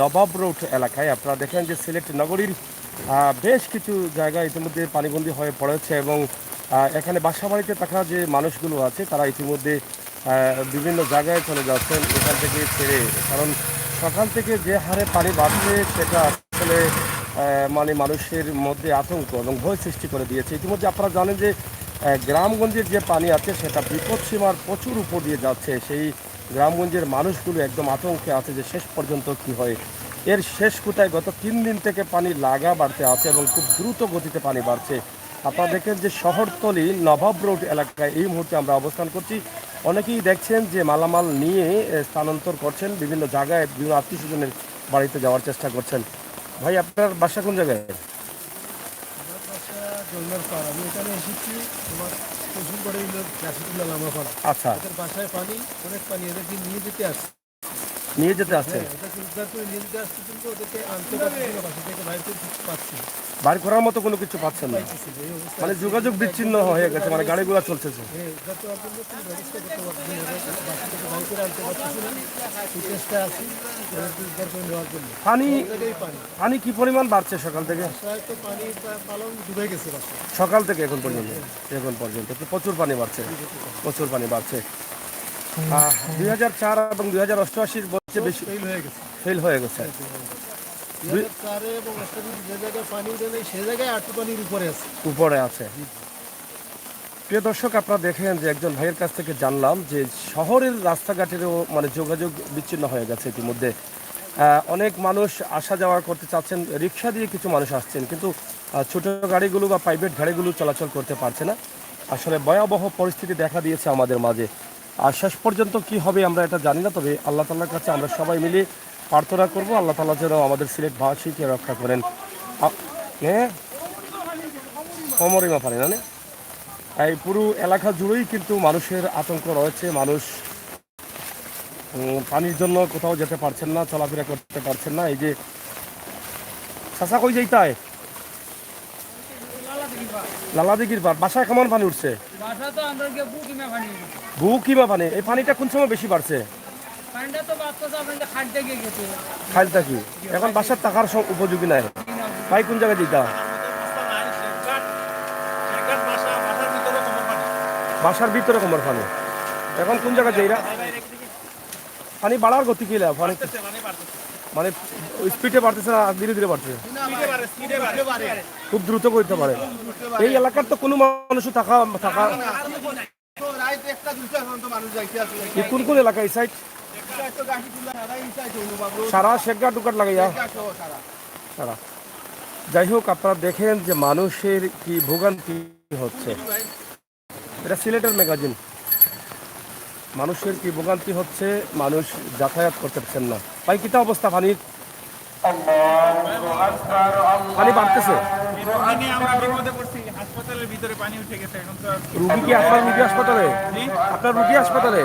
নবাব road এলাকায় আপনারা দেখেন যে সিলেট নগরীর বেশ কিছু জায়গায় ইতিমধ্যে পানিবন্দী হয়ে পড়েছে এবং এখানে বাসাবাড়িতে থাকা যে মানুষগুলো আছে তারা ইতিমধ্যে বিভিন্ন জায়গায় চলে যাচ্ছেন এখান থেকে ছেড়ে। কারণ সকাল থেকে যে হারে পানি বাড়ছে সেটা আসলে মানে মানুষের মধ্যে আতঙ্ক এবং ভয় সৃষ্টি করে দিয়েছে। ইতিমধ্যে আপনারা জানেন যে গ্রামগঞ্জের যে পানি আছে সেটা বিপদসীমার প্রচুর উপর দিয়ে যাচ্ছে। সেই গ্রামগঞ্জের মানুষগুলো একদম আতঙ্কে আছে যে শেষ পর্যন্ত কি হয়। এর শেষ কোথায় গত 3 দিন থেকে পানি লাগা বাড়তে আছে এবং খুব দ্রুত গতিতে পানি বাড়ছে। আপনারা দেখেন যে শহরতলি নবাব রোড এলাকায় এই মুহূর্তে আমরা অবস্থান করছি। অনেকেই দেখছেন যে মালামাল নিয়ে স্থানান্তর করছেন, বিভিন্ন জায়গায় বিভিন্ন আত্মীয় স্বজনের বাড়িতে যাওয়ার চেষ্টা করছেন। ভাই আপনার বাসা কোন জায়গায়? আমি এখানে এসেছি তোমার শ্বশুরবাড়ি রাশিদুল্লাহ লামাপাড়া। আচ্ছা, বাসায় পানি, অনেক পানি, এদেরকে নিয়ে যেতে আসছে। নিয়ে যেতে আসছে। এটাকে উদ্ধার করে নিয়ে যেতে আসছে, কিন্তু ওদেরকে আনতে পারছি না, বাসা থেকে বাইরে কিছু পাচ্ছি না, বাড়ি করার মতো কোনো কিছু পাচ্ছেন না, পাইতেছি না। এই অবস্থা মানে যোগাযোগ বিচ্ছিন্ন হয়ে গেছে, মানে গাড়িগুলো চলতেছে। উদ্ধার করার জন্য কোনো ব্যবস্থা করতে পারছি না, বাসা থেকে বাইরে করে আনতে পারতেছি না। এই চেষ্টায় আছি ওদেরকে উদ্ধার করে নেওয়ার জন্য। পানি এটাই পানি, পানি কি পরিমাণ বাড়ছে সকাল থেকে? বাসায় তো পানি পালন ডুবে গেছে বাসায়। সকাল থেকে এখন পর্যন্ত তো প্রচুর পানি বাড়ছে, প্রচুর পানি বাড়ছে। 2004 এবং 2088 বছর বেশি ফেল হয়ে গেছে, ফেল হয়ে গেছে। চারে এবং একটা যে জায়গায় পানি উঠে নেই সে জায়গায় আটু পানির উপরে আছে। উপরে আছে। প্রিয় দর্শক, আপনারা দেখেন যে একজন ভাইয়ের কাছ থেকে জানলাম যে শহরের রাস্তাঘাটেরও মানে যোগাযোগ বিচ্ছিন্ন হয়ে গেছে ইতিমধ্যে। অনেক মানুষ আসা যাওয়া করতে চাচ্ছেন, রিক্সা দিয়ে কিছু মানুষ আসছেন, কিন্তু ছোট গাড়িগুলো বা প্রাইভেট গাড়িগুলো চলাচল করতে পারছে না। আসলে ভয়াবহ পরিস্থিতি দেখা দিয়েছে আমাদের মাঝে। আর শেষ পর্যন্ত কি হবে আমরা এটা জানি না, তবে আল্লাহ তাআলার কাছে আমরা সবাই মিলে প্রার্থনা করব আল্লাহ তাআলা যেন আমাদের সিলেটবাসীকে রক্ষা করেন। হ্যাঁ, অমরিমা পারে না, এই পুরো এলাকা জুড়েই কিন্তু মানুষের আতঙ্ক রয়েছে। মানুষ পানির জন্য কোথাও যেতে পারছেন না, চলাফেরা করতে পারছেন না। এই যে চাচা কই যাইতায় লালাদিগির পার বাসায় কেমন পানি উঠছে? বুকিমা পানি। এই পানিটা কোন সময় বেশি বাড়ছে? খাইলটা কি এখন বাসার টাকার সব উপযোগী নাই? ভাই কোন জায়গায় দিতা? বাসার ভিতরে কোমর পানি। এখন কোন জায়গায় যাইরা পানি বাড়ার গতি কি পানি মানে স্পিডে বাড়তেছে না ধীরে ধীরে বাড়তেছে? খুব দ্রুত করতে পারে। এই এলাকার তো কোনো মানুষও থাকা থাকা কোন কোন এলাকা এই সাইড সারা শেখগাট টুকাট লাগাইয়া সারা। যাই হোক, আপনারা দেখেন যে মানুষের কি ভোগান্তি হচ্ছে। এটা সিলেটের ম্যাগাজিন। মানুষের কি ভোগান্তি হচ্ছে, মানুষ যাতায়াত করতে পারছেন না। ভাই কিতা অবস্থা পানির? পানি বাড়তেছে। রুগী কি আপনার রুগী হাসপাতালে? আপনার রুগী হাসপাতালে?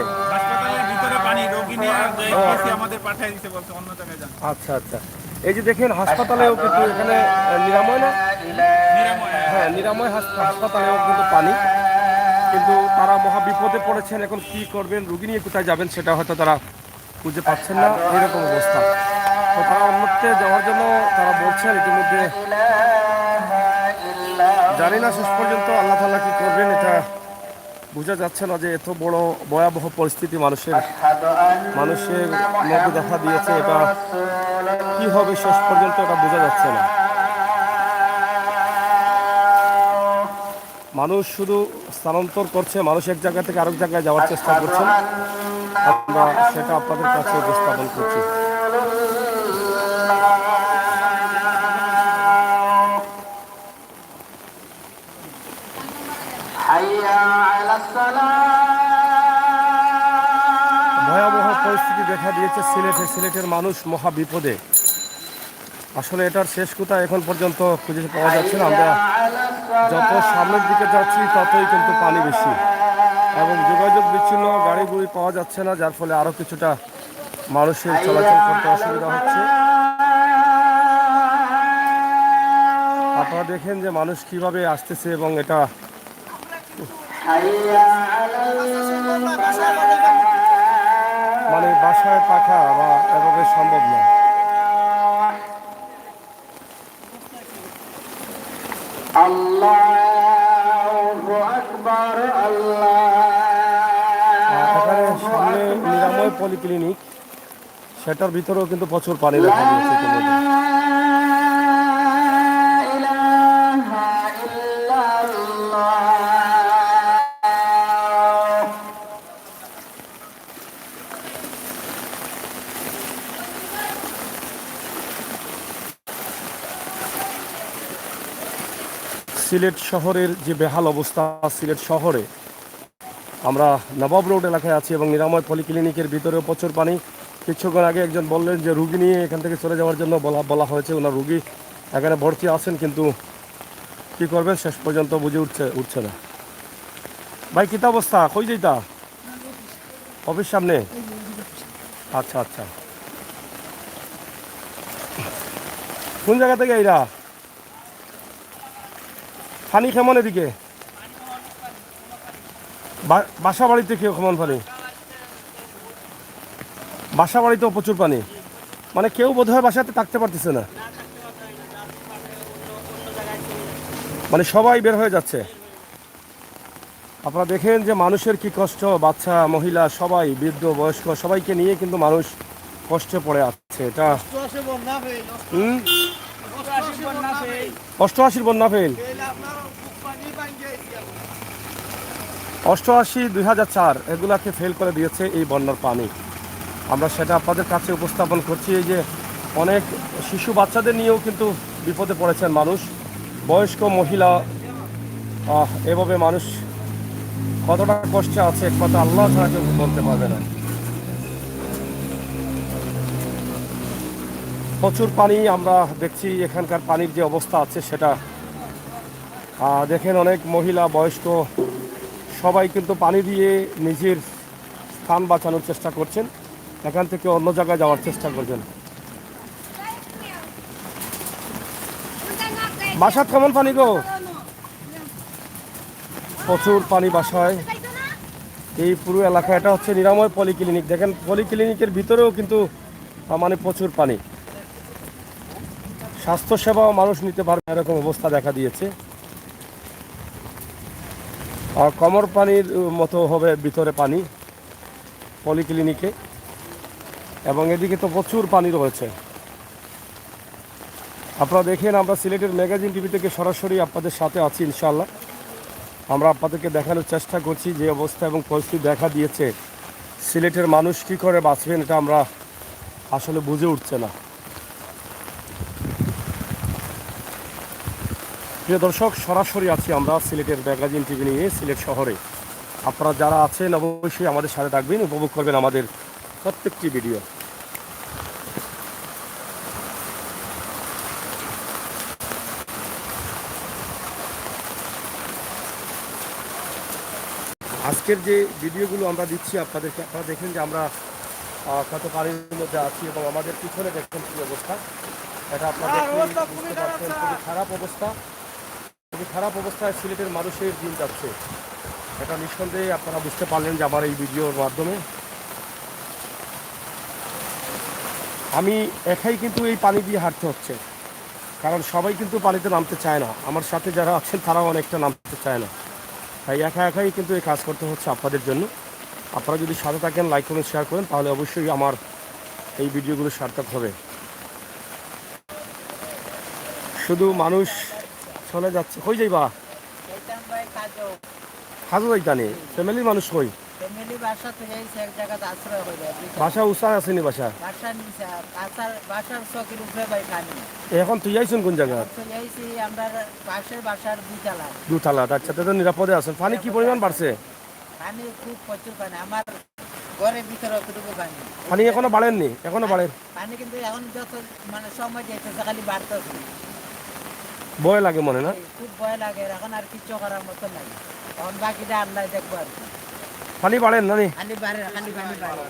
আচ্ছা আচ্ছা। এই যে দেখেন হাসপাতালেও কিন্তু এখানে নিরাময় না, হ্যাঁ নিরাময় হাসপাতালেও কিন্তু পানি, কিন্তু তারা মহা বিপদে পড়েছেন। এখন কি করবেন, রুগী নিয়ে কোথায় যাবেন সেটা হয়তো তারা খুঁজে পাচ্ছেন না, এরকম অবস্থা। তো তারা অন্যত্রে যাওয়ার জন্য তারা বলছেন ইতিমধ্যে। জানি না শেষ পর্যন্ত আল্লাহ তাআলা কি করবেন, এটা বোঝা যাচ্ছে না যে এত বড় ভয়াবহ পরিস্থিতি মানুষের মধ্যে দেখা দিয়েছে। এটা কি হবে শেষ পর্যন্ত এটা বোঝা যাচ্ছে না। মানুষ শুধু স্থানান্তর করছে, মানুষ এক জায়গা থেকে আরেক জায়গায় যাওয়ার চেষ্টা করছেন। আমরা সেটা আপনাদের কাছে উপস্থাপন করছি। ভয়াবহ পরিস্থিতি দেখা দিয়েছে সিলেটের মানুষ মহা বিপদে। আসলে এটার শেষ কোথায় এখন পর্যন্ত খুঁজে পাওয়া যাচ্ছে না। আমরা যত সামনের দিকে যাচ্ছি ততই কিন্তু পানি বেশি এবং যোগাযোগ বিচ্ছিন্ন, গাড়িগুড়ি পাওয়া যাচ্ছে না, যার ফলে আরো কিছুটা মানুষের চলাচল করতে অসুবিধা হচ্ছে। আপনারা দেখেন যে মানুষ কিভাবে আসতেছে এবং এটা মানে বাসায় থাকা বা এভাবে সম্ভব নয়। সেটার ভিতরেও কিন্তু প্রচুর পানি দেখা দিয়েছে ইতিমধ্যে। সিলেট শহরের যে বেহাল অবস্থা, সিলেট শহরে আমরা নবাব রোড এলাকায় আছি এবং নিরাময় পলিক্লিনিকের ভিতরেও প্রচুর পানি। কিছুক্ষণ আগে একজন বললেন যে রুগী নিয়ে এখান থেকে চলে যাওয়ার জন্য বলা হয়েছে। ওনার রুগী এখানে ভর্তি আছেন, কিন্তু কি করবেন শেষ পর্যন্ত বুঝে উঠছে না। ভাই কিতা অবস্থা, কই যাইতা? অফিস সামনে? আচ্ছা আচ্ছা, কোন জায়গা থেকে এরা? পানি কেমন এদিকে? বাসা বাড়িতে কেমন পানি? বাসা বাড়িতেও প্রচুর পানি, মানে কেউ বোধহয় বাসাতে থাকতে পারতেছে না, মানে সবাই বের হয়ে যাচ্ছে। আপনারা দেখেন যে মানুষের কি কষ্ট, বাচ্চা মহিলা সবাই, বৃদ্ধ বয়স্ক সবাইকে নিয়ে কিন্তু মানুষ কষ্টে পড়ে আছে। এটা 88 বন্যা ফেল, 88, 2004 এগুলাকে ফেল করে দিয়েছে এই বন্যার পানি। আমরা সেটা আপনাদের কাছে উপস্থাপন করছি। এই যে অনেক শিশু বাচ্চাদের নিয়েও কিন্তু বিপদে পড়েছেন মানুষ, বয়স্ক মহিলা, এভাবে মানুষ কতটা কষ্টে আছে কত আল্লাহ ছাড়া কেউ বলতে পারবে না। প্রচুর পানি আমরা দেখছি, এখানকার পানির যে অবস্থা আছে সেটা দেখেন। অনেক মহিলা বয়স্ক সবাই কিন্তু পানি দিয়ে নিজের স্থান বাঁচানোর চেষ্টা করছেন, এখান থেকে অন্য জায়গায় যাওয়ার চেষ্টা করছেন। বাসাত কেমন পানি গো? প্রচুর পানি বাসায়, এই পুরো এলাকা। এটা হচ্ছে নিরাময় পলিক্লিনিক। দেখেন পলিক্লিনিকের ভিতরেও কিন্তু মানে প্রচুর পানি, স্বাস্থ্যসেবাও মানুষ নিতে পারবে এরকম অবস্থা দেখা দিয়েছে। আর কমর পানির মতো হবে ভিতরে পানি পলিক্লিনিকে, এবং এদিকে তো প্রচুর পানি রয়েছে। আপনারা দেখেন, আমরা সিলেটের ম্যাগাজিন টিভি থেকে সরাসরি আপনাদের সাথে আছি। ইনশাআল্লাহ আমরা আপনাদেরকে দেখানোর চেষ্টা করছি যে অবস্থা এবং পরিস্থিতি দেখা দিয়েছে। সিলেটের মানুষ কী করে বাঁচবেন এটা আমরা আসলে বুঝে উঠছে না। প্রিয় দর্শক, সরাসরি আছি আমরা সিলেটের ম্যাগাজিন টিভি নিয়ে সিলেট শহরে। আপনারা যারা আছেন অবশ্যই আমাদের সাথে থাকবেন, উপভোগ করবেন আমাদের প্রত্যেকটি ভিডিও। আজকের যে ভিডিওগুলো আমরা দিচ্ছি আপনাদেরকে, আপনারা দেখেন যে আমরা কত পানির মধ্যে আছি এবং আমাদের পিছনে দেখেন কী অবস্থা। এটা আপনারা বুঝতে পারছেন, খুবই খারাপ অবস্থা, খুবই খারাপ অবস্থায় সিলেটের মানুষের দিন যাচ্ছে। এটা নিঃসন্দেহে আপনারা বুঝতে পারলেন যে আমার এই ভিডিওর মাধ্যমে। আমি একাই কিন্তু এই পানি দিয়ে হাঁটতে হচ্ছে, কারণ সবাই কিন্তু পানিতে নামতে চায় না। আমার সাথে যারা আছেন তারাও অনেকটা নামতে চায় না, তাই একাই কিন্তু এই কাজ করতে হচ্ছে আপনাদের জন্য। আপনারা যদি সাথে থাকেন, লাইক করেন, শেয়ার করেন, তাহলে অবশ্যই আমার এই ভিডিওগুলো সার্থক হবে। শুধু মানুষ চলে যাচ্ছে। কই যাইবা? খাজু যাইতানি? ফ্যামিলির মানুষ কই? বাসা উঁচা আসেনি? এখন তুই যাইছেন কোন জায়গা? দুতলা। আচ্ছা, তো নিরাপদে আছেন। পানি কি পরিমাণ বাড়ছে? পানি এখনো বাড়েননি? এখনো বাড়েন? পানি কিন্তু এখন যত মানে সময় যাইতেছে খালি বাড়তেছে। ভয় লাগে মনে না? খুব ভয় লাগে। এখন আর কিছু করার মতো নাই, এখন বাকিটা আল্লাহ দেখবো আর কি। পানি বাড়েন না? খালি বাড়ে, খালি পানি বাড়ে।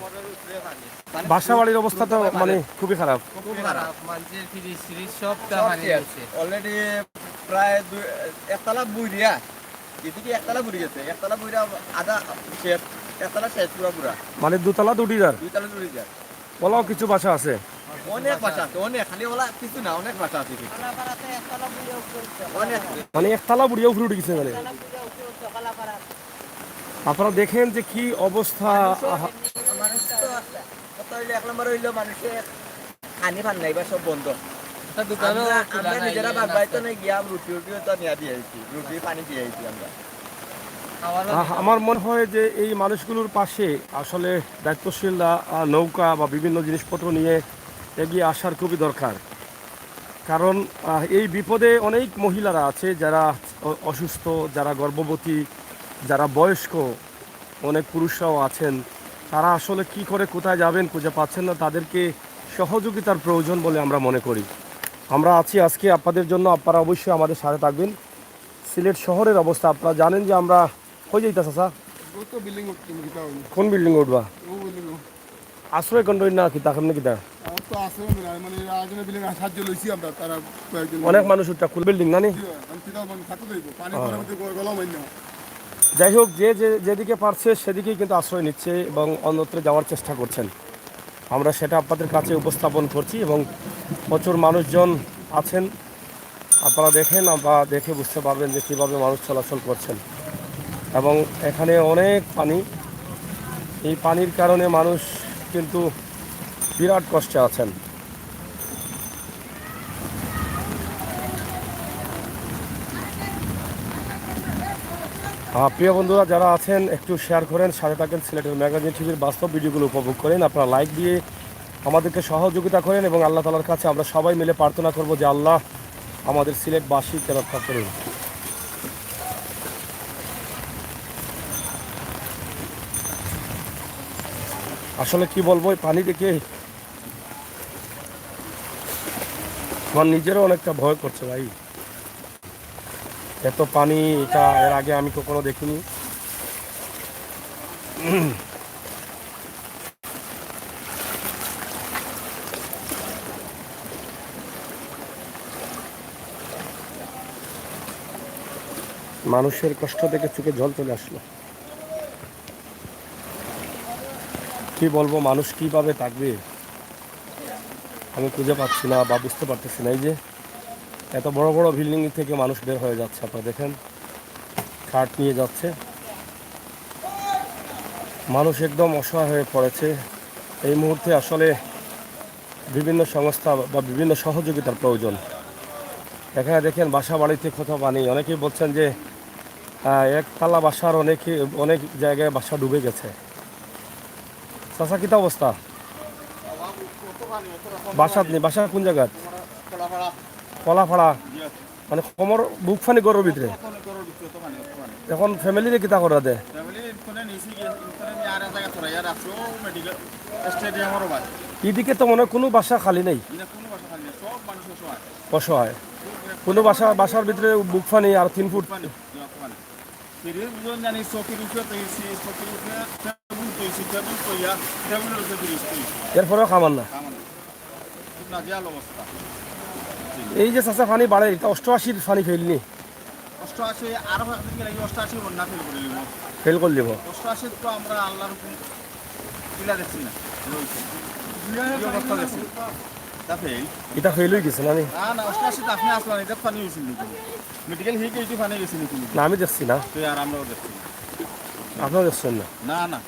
বাসা বাড়ির অবস্থা তো মানে খুবই খারাপ। খুব খারাপ। মানুষের ফ্রিজ ফ্রিজ সব পানি আছে অলরেডি। প্রায় একতলা বুড়িয়া, এদিকে একতলা বুড়ি গেছে, একতলা বুড়িয়া আধা শেষ, একতলা শেষ পুরা। মানে দুতলা দুটিদার? দুইতলা দুটি যায়। বলাও কিছু বাসা আছে? অনেক বাসা আছে, অনেক। খালি ওলা কিছু না, অনেক বাসা আছে। অনেক মানে একতলা বুড়িয়া উপরে উঠে গেছে মানে। আপনারা দেখেন যে কি অবস্থা। মানুষ তো অবস্থা হইলো 1 নম্বর হইলো মানুষের খানি ফান নাই বা সব বন্ধ। দোকানও আমরা নিজেরা বাগাইতে নাই গিয়া রুটি তো নিয়ে দিয়ে আইছি, রুটি পানি দিয়ে আইছি আমরা। আমার মনে হয় যে এই মানুষগুলোর পাশে আসলে দায়িত্বশীলরা নৌকা বা বিভিন্ন জিনিসপত্র নিয়ে এগিয়ে আসার খুবই দরকার। কারণ এই বিপদে অনেক মহিলারা আছে যারা অসুস্থ, যারা গর্ভবতী, যারা বয়স্ক, অনেক পুরুষরাও আছেন। তারা আসলে কি করে কোথায় যাবেন খুঁজে পাচ্ছেন না, তাদেরকে সহযোগিতার প্রয়োজন বলে আমরা মনে করি। আমরা আছি আজকে আপনাদের জন্য, আপনারা অবশ্যই আমাদের সাথে থাকবেন। সিলেট শহরের অবস্থা আপনারা জানেন যে আমরা কই যাইতেছে স্যার, কোন বিল্ডিং উঠবা আশ্রয় কন্ট্রোল না কি তাকে কিতা অনেক মানুষ উঠা কুল বিল্ডিং না নি। যাই হোক, যে যেদিকে পারছে সেদিকেই কিন্তু আশ্রয় নিচ্ছে এবং অন্যত্র যাওয়ার চেষ্টা করছেন। আমরা সেটা আপনাদের কাছে উপস্থাপন করছি এবং প্রচুর মানুষজন আছেন। আপনারা দেখেন বা দেখে বুঝতে পারবেন যে কীভাবে মানুষ চলাচল করছেন। এবং এখানে অনেক পানি, এই পানির কারণে মানুষ কিন্তু বিরাট কষ্টে আছেন। প্রিয় বন্ধুরা যারা আছেন একটু শেয়ার করেন, সাথে থাকেন, সিলেটের ম্যাগাজিন টিভির বাস্তব ভিডিওগুলো উপভোগ করেন। আপনারা লাইক দিয়ে আমাদেরকে সহযোগিতা করেন এবং আল্লাহ তাআলার কাছে আমরা সবাই মিলে প্রার্থনা করব যে আল্লাহ আমাদের সিলেটবাসীকে রক্ষা করুন। আসলে কি বলবো, এই পানি দেখে আমার নিজেরও অনেকটা ভয় করছে ভাই। এত পানি, এটা এর আগে আমি কখনো দেখিনি। মানুষের কষ্ট দেখে চোখে জল চলে আসলো। কি বলবো, মানুষ কিভাবে থাকবে আমি খুঁজে পাচ্ছি না বা বুঝতে পারতেছি না। এই যে এত বড় বড় বিল্ডিং থেকে মানুষ বের হয়ে যাচ্ছে, আপনারা দেখেন, কাঠ নিয়ে যাচ্ছে। মানুষ একদম অসহায় হয়ে পড়েছে। এই মুহূর্তে আসলে বিভিন্ন সংস্থা বা বিভিন্ন সহযোগিতার প্রয়োজন। এখানে দেখেন বাসা বাড়িতে কোথাও পানি, অনেকেই বলছেন যে একতলা বাসার অনেক জায়গায় বাসা ডুবে গেছে। চাচা কিতা অবস্থা? বাসা কোন জায়গায়? কলাফাড়া, মানে কোমর বুক ফানি গরুর ভিতরে। এখন ফ্যামিলিরে কিতা করা দেয়? এদিকে তো মনে হয় কোনো বাসা খালি নেই, অসহায়। কোনো বাসার ভিতরে বুক ফানি আর 3 ফুট। এরপরেও খামান না। এই যে চাচা পানি বাড়ে, এটা 88 পানি ফেলনি, 88 আরো অষ্টাশি বন্যা ফেল করে দিব। 88 তো আমরা আল্লাহর হুকুম দিলা দেখছি না, অবস্থা দেখছি এটা ফেল হয়ে গেছে না? না 88 তো আপনি আসলেন, এটা পানি হয়েছিল মেডিকেল হিট এইটি পানি গেছিল না, আমি দেখছি না। তুই আর আমরাও দেখছি, আপনারা দেখছেন না? না না।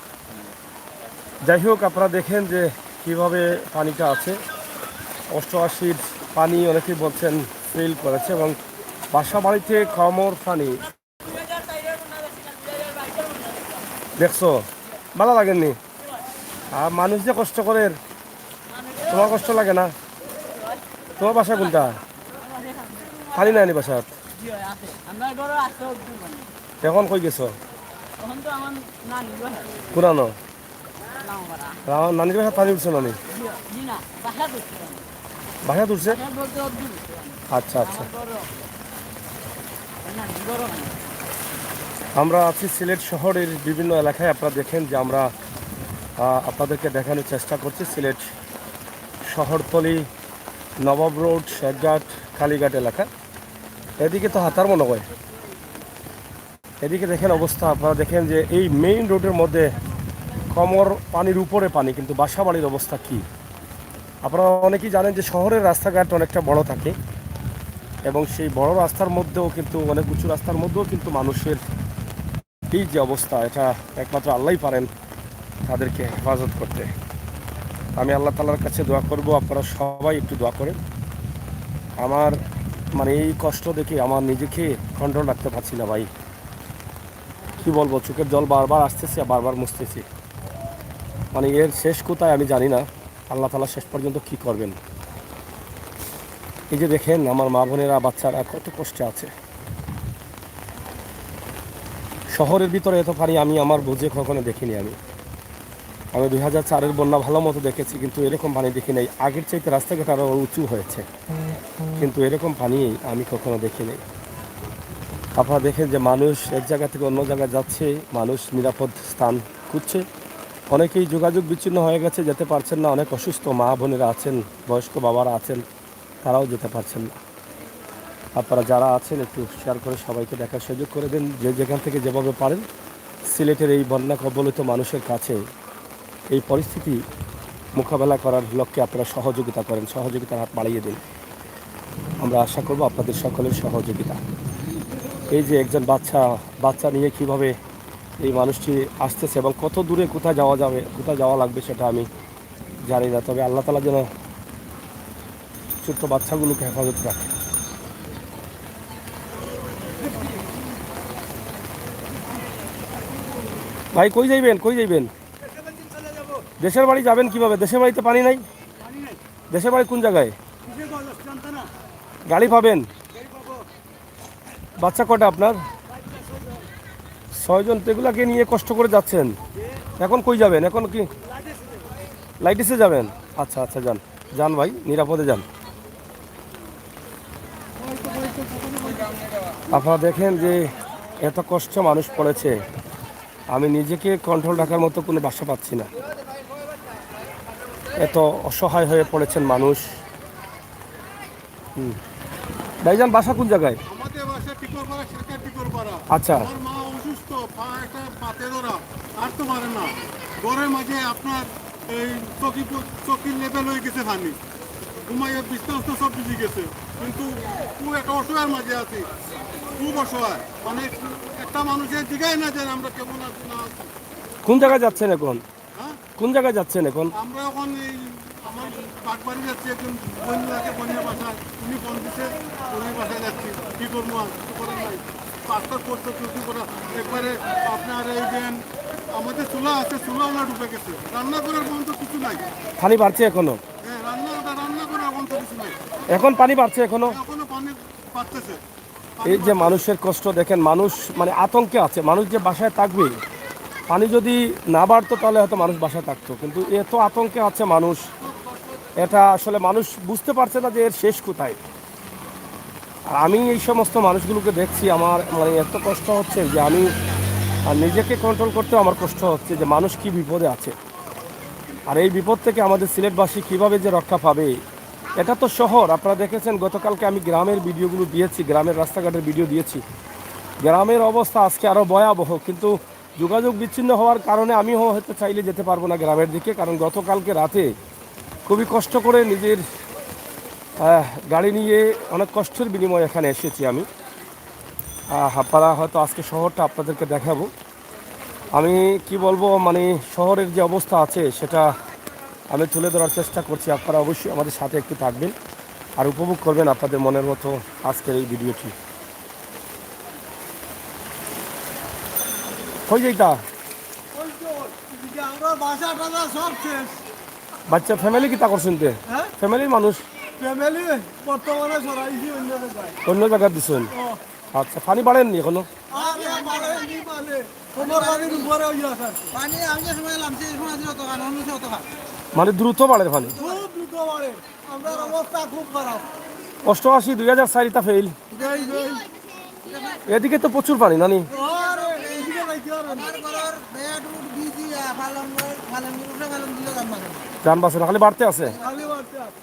যাই হোক, আপনারা দেখেন যে কিভাবে পানিটা আছে। 88 পানি অনেকেই বলছেন ফেল করেছে এবং বাসা বাড়িতে কমর পানি। দেখছো, ভালো লাগেননি? আর মানুষ যে কষ্ট করে, তোমার কষ্ট লাগে না? তোমার বাসা কোনটা? পানি নাইনি বাসাত? এখন কই গেছো? পুরানো নানির বাসা পানি উঠছে? নানি বাসা তুলছে? আচ্ছা আচ্ছা। আমরা আছি সিলেট শহরের বিভিন্ন এলাকায়। আপনারা দেখেন যে আমরা আপনাদেরকে দেখানোর চেষ্টা করছি সিলেট শহরতলি, নবাব রোড, শেখঘাট, কালীঘাট এলাকা। এদিকে তো হাতার মনে হয়। এদিকে দেখেন অবস্থা, আপনারা দেখেন যে এই মেইন রোডের মধ্যে কমর পানির উপরে পানি, কিন্তু বাসা বাড়ির অবস্থা কি? আপনারা অনেকেই জানেন যে শহরের রাস্তাঘাট অনেকটা বড় থাকে এবং সেই বড় রাস্তার মধ্যেও কিন্তু অনেক উঁচু রাস্তার মধ্যেও কিন্তু মানুষের এই যে অবস্থা, এটা একমাত্র আল্লাহই পারেন তাদেরকে হেফাজত করতে। আমি আল্লাহ তাআলার কাছে দোয়া করব, আপনারা সবাই একটু দোয়া করেন। আমার মানে এই কষ্ট দেখে আমার নিজেকে কন্ট্রোল রাখতে পারছি না ভাই, কি বলবো, চোখের জল বারবার আসতেছে আর বারবার মুছতেছি। মানে এর শেষ কোথায় আমি জানি না, আল্লাহ তাআলা শেষ পর্যন্ত কি করবেন। এই যে দেখেন আমার মা বোনেরা বাচ্চারা কত কষ্টে আছে। শহরের ভিতরে এত পানি আমি আমার বুঝে কখনো দেখিনি। আমি 2004-এর বন্যা ভালো মতো দেখেছি, কিন্তু এরকম পানি দেখি নাই। আগের চাইতে রাস্তাঘাট আরও উঁচু হয়েছে, কিন্তু এরকম পানি আমি কখনো দেখিনি। আপনারা দেখেন যে মানুষ এক জায়গা থেকে অন্য জায়গায় যাচ্ছে, মানুষ নিরাপদ স্থান খুঁজছে। অনেকেই যোগাযোগ বিচ্ছিন্ন হয়ে গেছে, যেতে পারছেন না। অনেক অসুস্থ মা বোনেরা আছেন, বয়স্ক বাবারা আছেন, তারাও যেতে পারছেন না। আপনারা যারা আছেন একটু শেয়ার করে সবাইকে দেখার সুযোগ করে দেন, যে যেখান থেকে যেভাবে পারেন সিলেটের এই বন্যা কবলিত মানুষের কাছে এই পরিস্থিতি মোকাবেলা করার লক্ষ্যে আপনারা সহযোগিতা করেন, সহযোগিতার হাত বাড়িয়ে দিন। আমরা আশা করব আপনাদের সকলের সহযোগিতা। এই যে একজন বাচ্চা নিয়ে কিভাবে এই মানুষটি আসতেছে এবং কত দূরে কোথায় যাওয়া যাবে, কোথায় যাওয়া লাগবে সেটা আমি জানি না, তবে আল্লাহ তাআলা যেন ছোট্ট বাচ্চাগুলোকে হেফাজত রাখে। ভাই কই যাইবেন? দেশের বাড়ি যাবেন কিভাবে? দেশের বাড়িতে পানি নাই? দেশের বাড়ি কোন জায়গায়? গাড়ি পাবেন? বাচ্চা কটা আপনার? 6 জন। এগুলাকে নিয়ে কষ্ট করে যাচ্ছেন, এখন কই যাবেন? এখন কি লাইটিসে যাবেন? আচ্ছা যান ভাই, নিরাপদে যান। আপনারা দেখেন যে এত কষ্ট মানুষ পড়েছে, আমি নিজেকে কন্ট্রোল রাখার মতো কোনো ভাষা পাচ্ছি না। এত অসহায় হয়ে পড়েছেন মানুষ। ভাইজান বাসা কোন জায়গায়? আমাদের বাসা টিকরপাড়া, সরকার টিকরপাড়া। আচ্ছা। আমার মা অসুস্থ, পা একটা পাতে ধরা, আর তো পারে না। ঘরের মাঝে আপনার এই চকির লেভেল হয়ে গেছে পানি, ঘুমাইয়ে বিছনাস্ত সব ভিজে গেছে, কিন্তু খুব একটা অসহায়ের মাঝে আছি, খুব অসহায়। মানে একটা মানুষের দিঘায় না যে আমরা কেমন আছি না আছি। কোন জায়গায় যাচ্ছেন এখন? হ্যাঁ, কোন জায়গায় যাচ্ছেন এখন? আমরা এখন এই আমার বাগবাড়ি যাচ্ছি, একজন বন্ধুরাকে বন্যা বাসায়, উনি ফোন দিচ্ছে, উনি বাসায় যাচ্ছি। কী করবো আর কিছু করার নাই, পাঁচটা করতে চুক্তি করা। একবারে আপনার এই দেন আমাদের চুলা আছে, চুলাও না ডুবে গেছে, রান্না করার পর্যন্ত কিছু নাই। পানি বাড়ছে এখনো? হ্যাঁ, রান্না করার পর্যন্ত কিছু নাই, এখন পানি বাড়ছে এখনো? এখনো পানি বাড়তেছে। এই যে মানুষের কষ্ট দেখেন, মানুষ মানে আতঙ্কে আছে। মানুষ যে বাসায় থাকবে, পানি যদি না বাড়তো তাহলে হয়তো মানুষ বাসায় থাকতো, কিন্তু এত আতঙ্কে আছে মানুষ, এটা আসলে মানুষ বুঝতে পারছে না যে এর শেষ কোথায়। আর আমি এই সমস্ত মানুষগুলোকে দেখছি, আমার মানে এত কষ্ট হচ্ছে যে আমি নিজেকে কন্ট্রোল করতেও আমার কষ্ট হচ্ছে যে মানুষ কি বিপদে আছে। আর এই বিপদ থেকে আমাদের সিলেটবাসী কিভাবে যে রক্ষা পাবে। এটা তো শহর, আপনারা দেখেছেন গতকালকে আমি গ্রামের ভিডিওগুলো দিয়েছি, গ্রামের রাস্তাঘাটের ভিডিও দিয়েছি। গ্রামের অবস্থা আজকে আরও ভয়াবহ, কিন্তু যোগাযোগ বিচ্ছিন্ন হওয়ার কারণে আমিও হয়তো চাইলে যেতে পারবো না গ্রামের দিকে, কারণ গতকালকে রাতে খুবই কষ্ট করে নিজের গাড়ি নিয়ে অনেক কষ্টের বিনিময়ে এখানে এসেছি আমি। আপনারা হয়তো আজকে শহরটা আপনাদেরকে দেখাবো। আমি কি বলবো, মানে শহরের যে অবস্থা আছে সেটা আমি তুলে ধরার চেষ্টা করছি। আপনারা অবশ্যই আমাদের সাথে একটু থাকবেন আর উপভোগ করবেন আপনাদের মনের মতো আজকের এই ভিডিওটি। হয়ে যাইতা আমরা বাসা টাসা সব শেষ। বাচ্চা ফ্যামিলি কি তা করছেন? হ্যাঁ, ফ্যামিলির মানুষ ফ্যামিলি বর্তমানে সরাইছি অন্য জায়গায়। অন্য জায়গায় দিচ্ছেন? আচ্ছা, পানি বাড়েননি এখনো? আরে বাড়েনি, মানে তোমার বাড়ির উপরে হইয়া আছে। পানি আমি যে সময় এলাম সেই সময় ছিল তখন অন্য ছিল তখন মানে দ্রুত বাড়ে পানি, খুব দ্রুত বাড়ে, আমার অবস্থা খুব খারাপ। 88 2004 ফেল। এদিকে তো প্রচুর পানি নানি। আরে এইদিকে যাইতে পারবে না। আমার ঘরের বেড উড বিজি ফালন উঠে ফালন দিলে জান মানে যান বাসে না, খালি বাড়তে আছে। খালি বাড়তে আছে।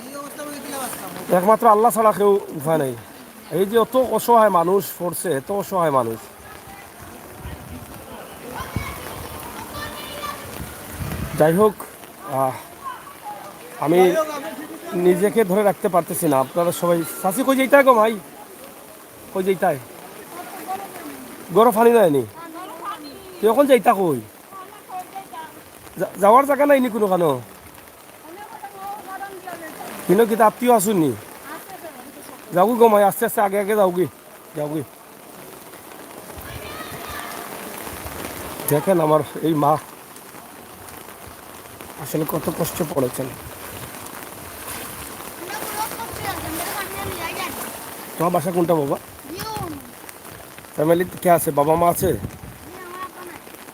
এই অবস্থা হয়ে দিলে বাঁচতাম। একমাত্র আল্লাহ ছাড়া কেউ উপায় নেই। এই যে অত অসহায় মানুষ পড়ছে, এত অসহায় মানুষ। যাই হোক, আমি নিজেকে ধরে রাখতে পারতেছি না। আপনারা সবাই শাসি কই যেইতায় গো ভাই, কই যেইতায় গরম পানি নেয়নি তুই এখন যাইতা কই? যাওয়ার জায়গা নাই নি কোনো কানো কিন্তু কি আত্মীয় আসুন নি যাও গমাই আস্তে আস্তে আগে আগে যাও গে দেখেন আমার এই মা আসলে কত কষ্ট পড়েছেন। তোমার বাসা কোনটা বাবা? ফ্যামিলিতে কে আছে? বাবা মা আছে?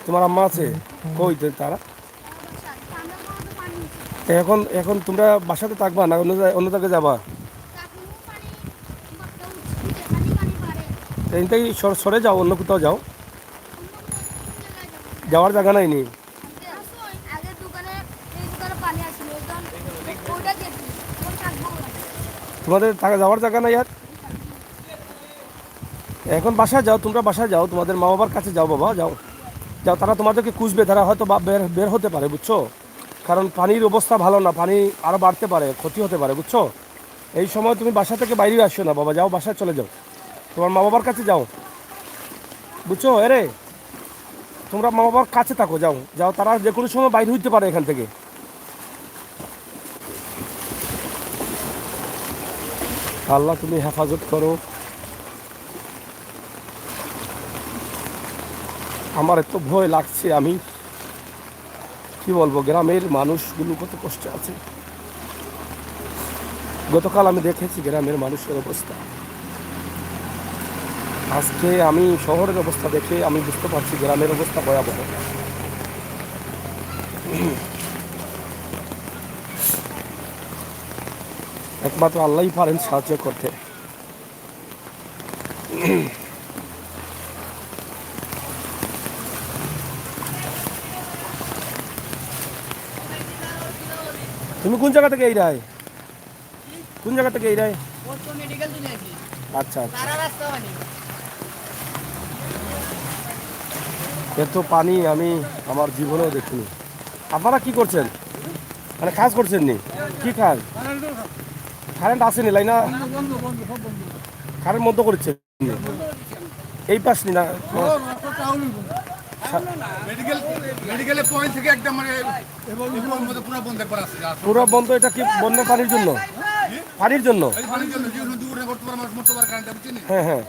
তোমার আম্মা আছে? কই তারা? এখন এখন তোমরা বাসাতে থাকবা না অন্য জায়গায় যাবা? এইটাই সরে যাও, অন্য কোথাও যাও, যাওয়ার জায়গা নাই নি। তোমাদের যাওয়ার জায়গা নাই আর? এখন বাসায় যাও, তোমরা বাসায় যাও, তোমাদের মা বাবার কাছে যাও বাবা, যাও যাও, তারা তোমাদেরকে খুঁজবে, তারা হয়তো বের হতে পারে, বুঝছো? কারণ পানির অবস্থা ভালো না, পানি আরও বাড়তে পারে, ক্ষতি হতে পারে, বুঝছো? এই সময় তুমি বাসা থেকে বাইরে আসো না বাবা, যাও বাসায় চলে যাও, তোমার মা বাবার কাছে যাও, বুঝছো? এরে তোমরা মা বাবার কাছে থাকো, যাও যাও, তারা যে কোনো সময় বাইরে হইতে পারে এখান থেকে। আল্লাহ তুমি হেফাজত করো। আমার এত ভয় লাগছে, আমি কি বলবো, গ্রামের মানুষগুলো কত কষ্টে আছে। গতকাল আমি দেখেছি গ্রামের মানুষের অবস্থা, আজকে আমি শহরের অবস্থা দেখে আমি বুঝতে পারছি গ্রামের অবস্থা ভয়াবহ। একমাত্র আল্লাহই পারেন সাহায্য করতে। তুমি কোন জায়গা থেকে এই রায়? কোন জায়গা থেকে এই রায়? আচ্ছা আচ্ছা, এত পানি আমি আমার জীবনেও দেখিনি। আপনারা কি করছেন? মানে কাজ করছেন নি? কি কাজ? কারেন্ট আসেনি, লাইনা কারেন্ট বন্ধ করছে এই পাশ নি না? পুরো বন্ধ। এটা কি বন্যা পানির জন্য? পানির জন্য? হ্যাঁ হ্যাঁ,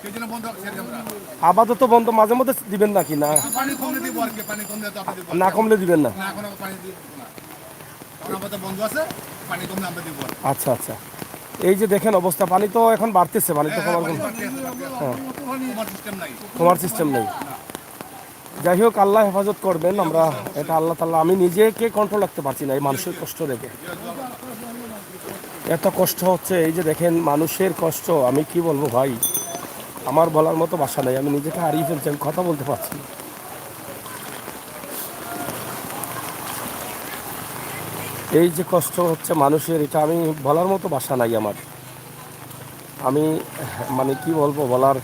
আপাতত বন্ধ, মাঝে মধ্যে দিবেন নাকি? না না কমলে দিবেন না? আচ্ছা আচ্ছা, এই যে দেখেন অবস্থা, পানি তো এখন বাড়তেছে, পানি তো কমার কোনো কমার সিস্টেম নেই। যাই হোক, আল্লাহ হেফাজত করবেন, আমরা এটা আল্লাহ তাআলা, আমি নিজেকে কন্ট্রোল রাখতে পারছি না এই মানুষের কষ্ট দেখে, এত কষ্ট হচ্ছে। এই যে দেখেন মানুষের কষ্ট, আমি কি বলবো ভাই, আমার বলার মতো ভাষা নেই, আমি নিজেকে হারিয়ে ফেলছি, আমি কথা বলতে পারছি না। এই যে কষ্ট হচ্ছে মানুষের, এটা আমি বলার মতো ভাষা নাই আমার, আমি মানে কি বলবো, বলার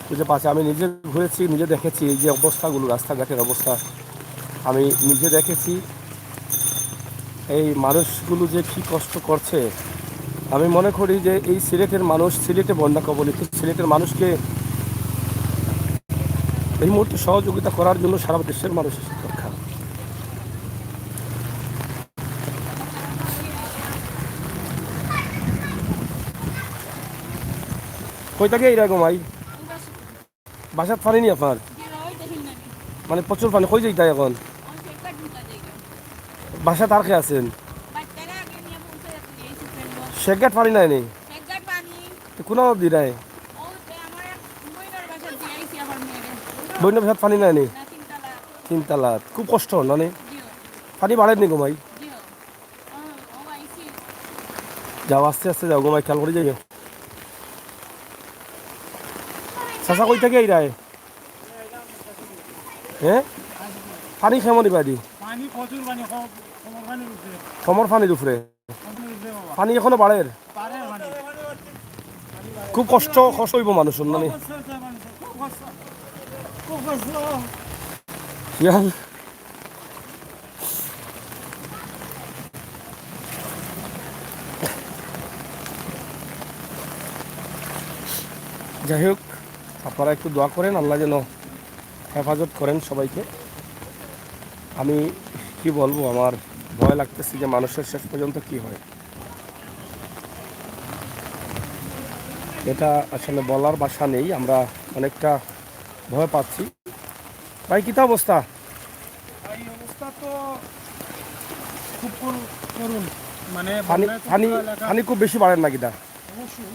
খুঁজে পাচ্ছি। আমি নিজে ঘুরেছি, নিজে দেখেছি এই যে অবস্থাগুলো, রাস্তাঘাটের অবস্থা আমি নিজে দেখেছি, এই মানুষগুলো যে কী কষ্ট করছে। আমি মনে করি যে এই সিলেটের মানুষ, সিলেটে বন্যা কবলিত সিলেটের মানুষকে এই মুহূর্তে সহযোগিতা করার জন্য সারা দেশের মানুষের দরকার। কই থেকে এইরকম ভাই বাসাত পানি নি আপনার? মানে প্রচুর পানি, কই যাইতা এখন? বাসা তার কে আছেন? শেখঘাট পানি নাই নি? কোনো দি নাই? বন্য বাসাত পানি নাই নি? তিনতলাত খুব কষ্ট মানে পানি বাড়েন নি গোমাই? যাও আস্তে আস্তে যাও গোমাই, খেয়াল করে যাইও। চাচা কই থেকে এইরায়? হ্যাঁ, পানি কেমন পানি? কমর পানির উপরে পানি এখনো বাড়ে? খুব কষ্ট হইব মানুষের মানে। যাই হোক, আপনারা একটু দোয়া করেন, আল্লাহ যেন হেফাজত করেন সবাইকে। আমি কি বলবো, আমার ভয় লাগতেছে যে মানুষের শেষ পর্যন্ত কি হয়। এটা আসলে বলার ভাষা নেই, আমরা অনেকটা ভয় পাচ্ছি। ভাই কিতা অবস্থা? এই অবস্থা তো খুব করুন, মানে পানি বন্যায় তো পানি পুরো এলাকা পানি খুব বেশি বাড়েন না কিতা? অবশ্যই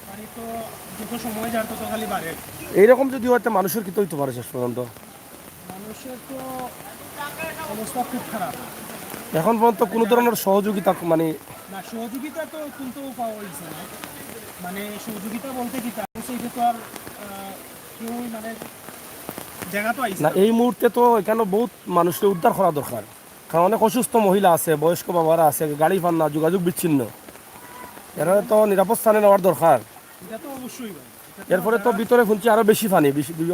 পানি তো যত সময় যার তত খালি বাড়ে। এইরকম যদি হয়তো মানুষের কি হইতে পারে শেষ পর্যন্ত? মানুষের তো অবস্থা খুব খারাপ। এখন পর্যন্ত কোনো ধরনের সহযোগিতা মানে না, সহযোগিতা তো কিন্তু পাওয়া হয়েছে না। মানে সহযোগিতা বলতে কি তার সেইটা তো আর কেউই মানে জায়গা তো আইসে না, এই মুহূর্তে তো এখানে বহুত মানুষকে উদ্ধার করা দরকার। কারণ অনেক অসুস্থ মহিলা আছে, বয়স্ক বাবারা আছে, গাড়ি পান না, যোগাযোগ বিচ্ছিন্ন। এরা তো নিরাপদ স্থানে নেওয়ার দরকার। এটা তো অবশ্যই ভাই। এটা তো এরপরে তো ভিতরে শুনছি আরো বেশি পানি,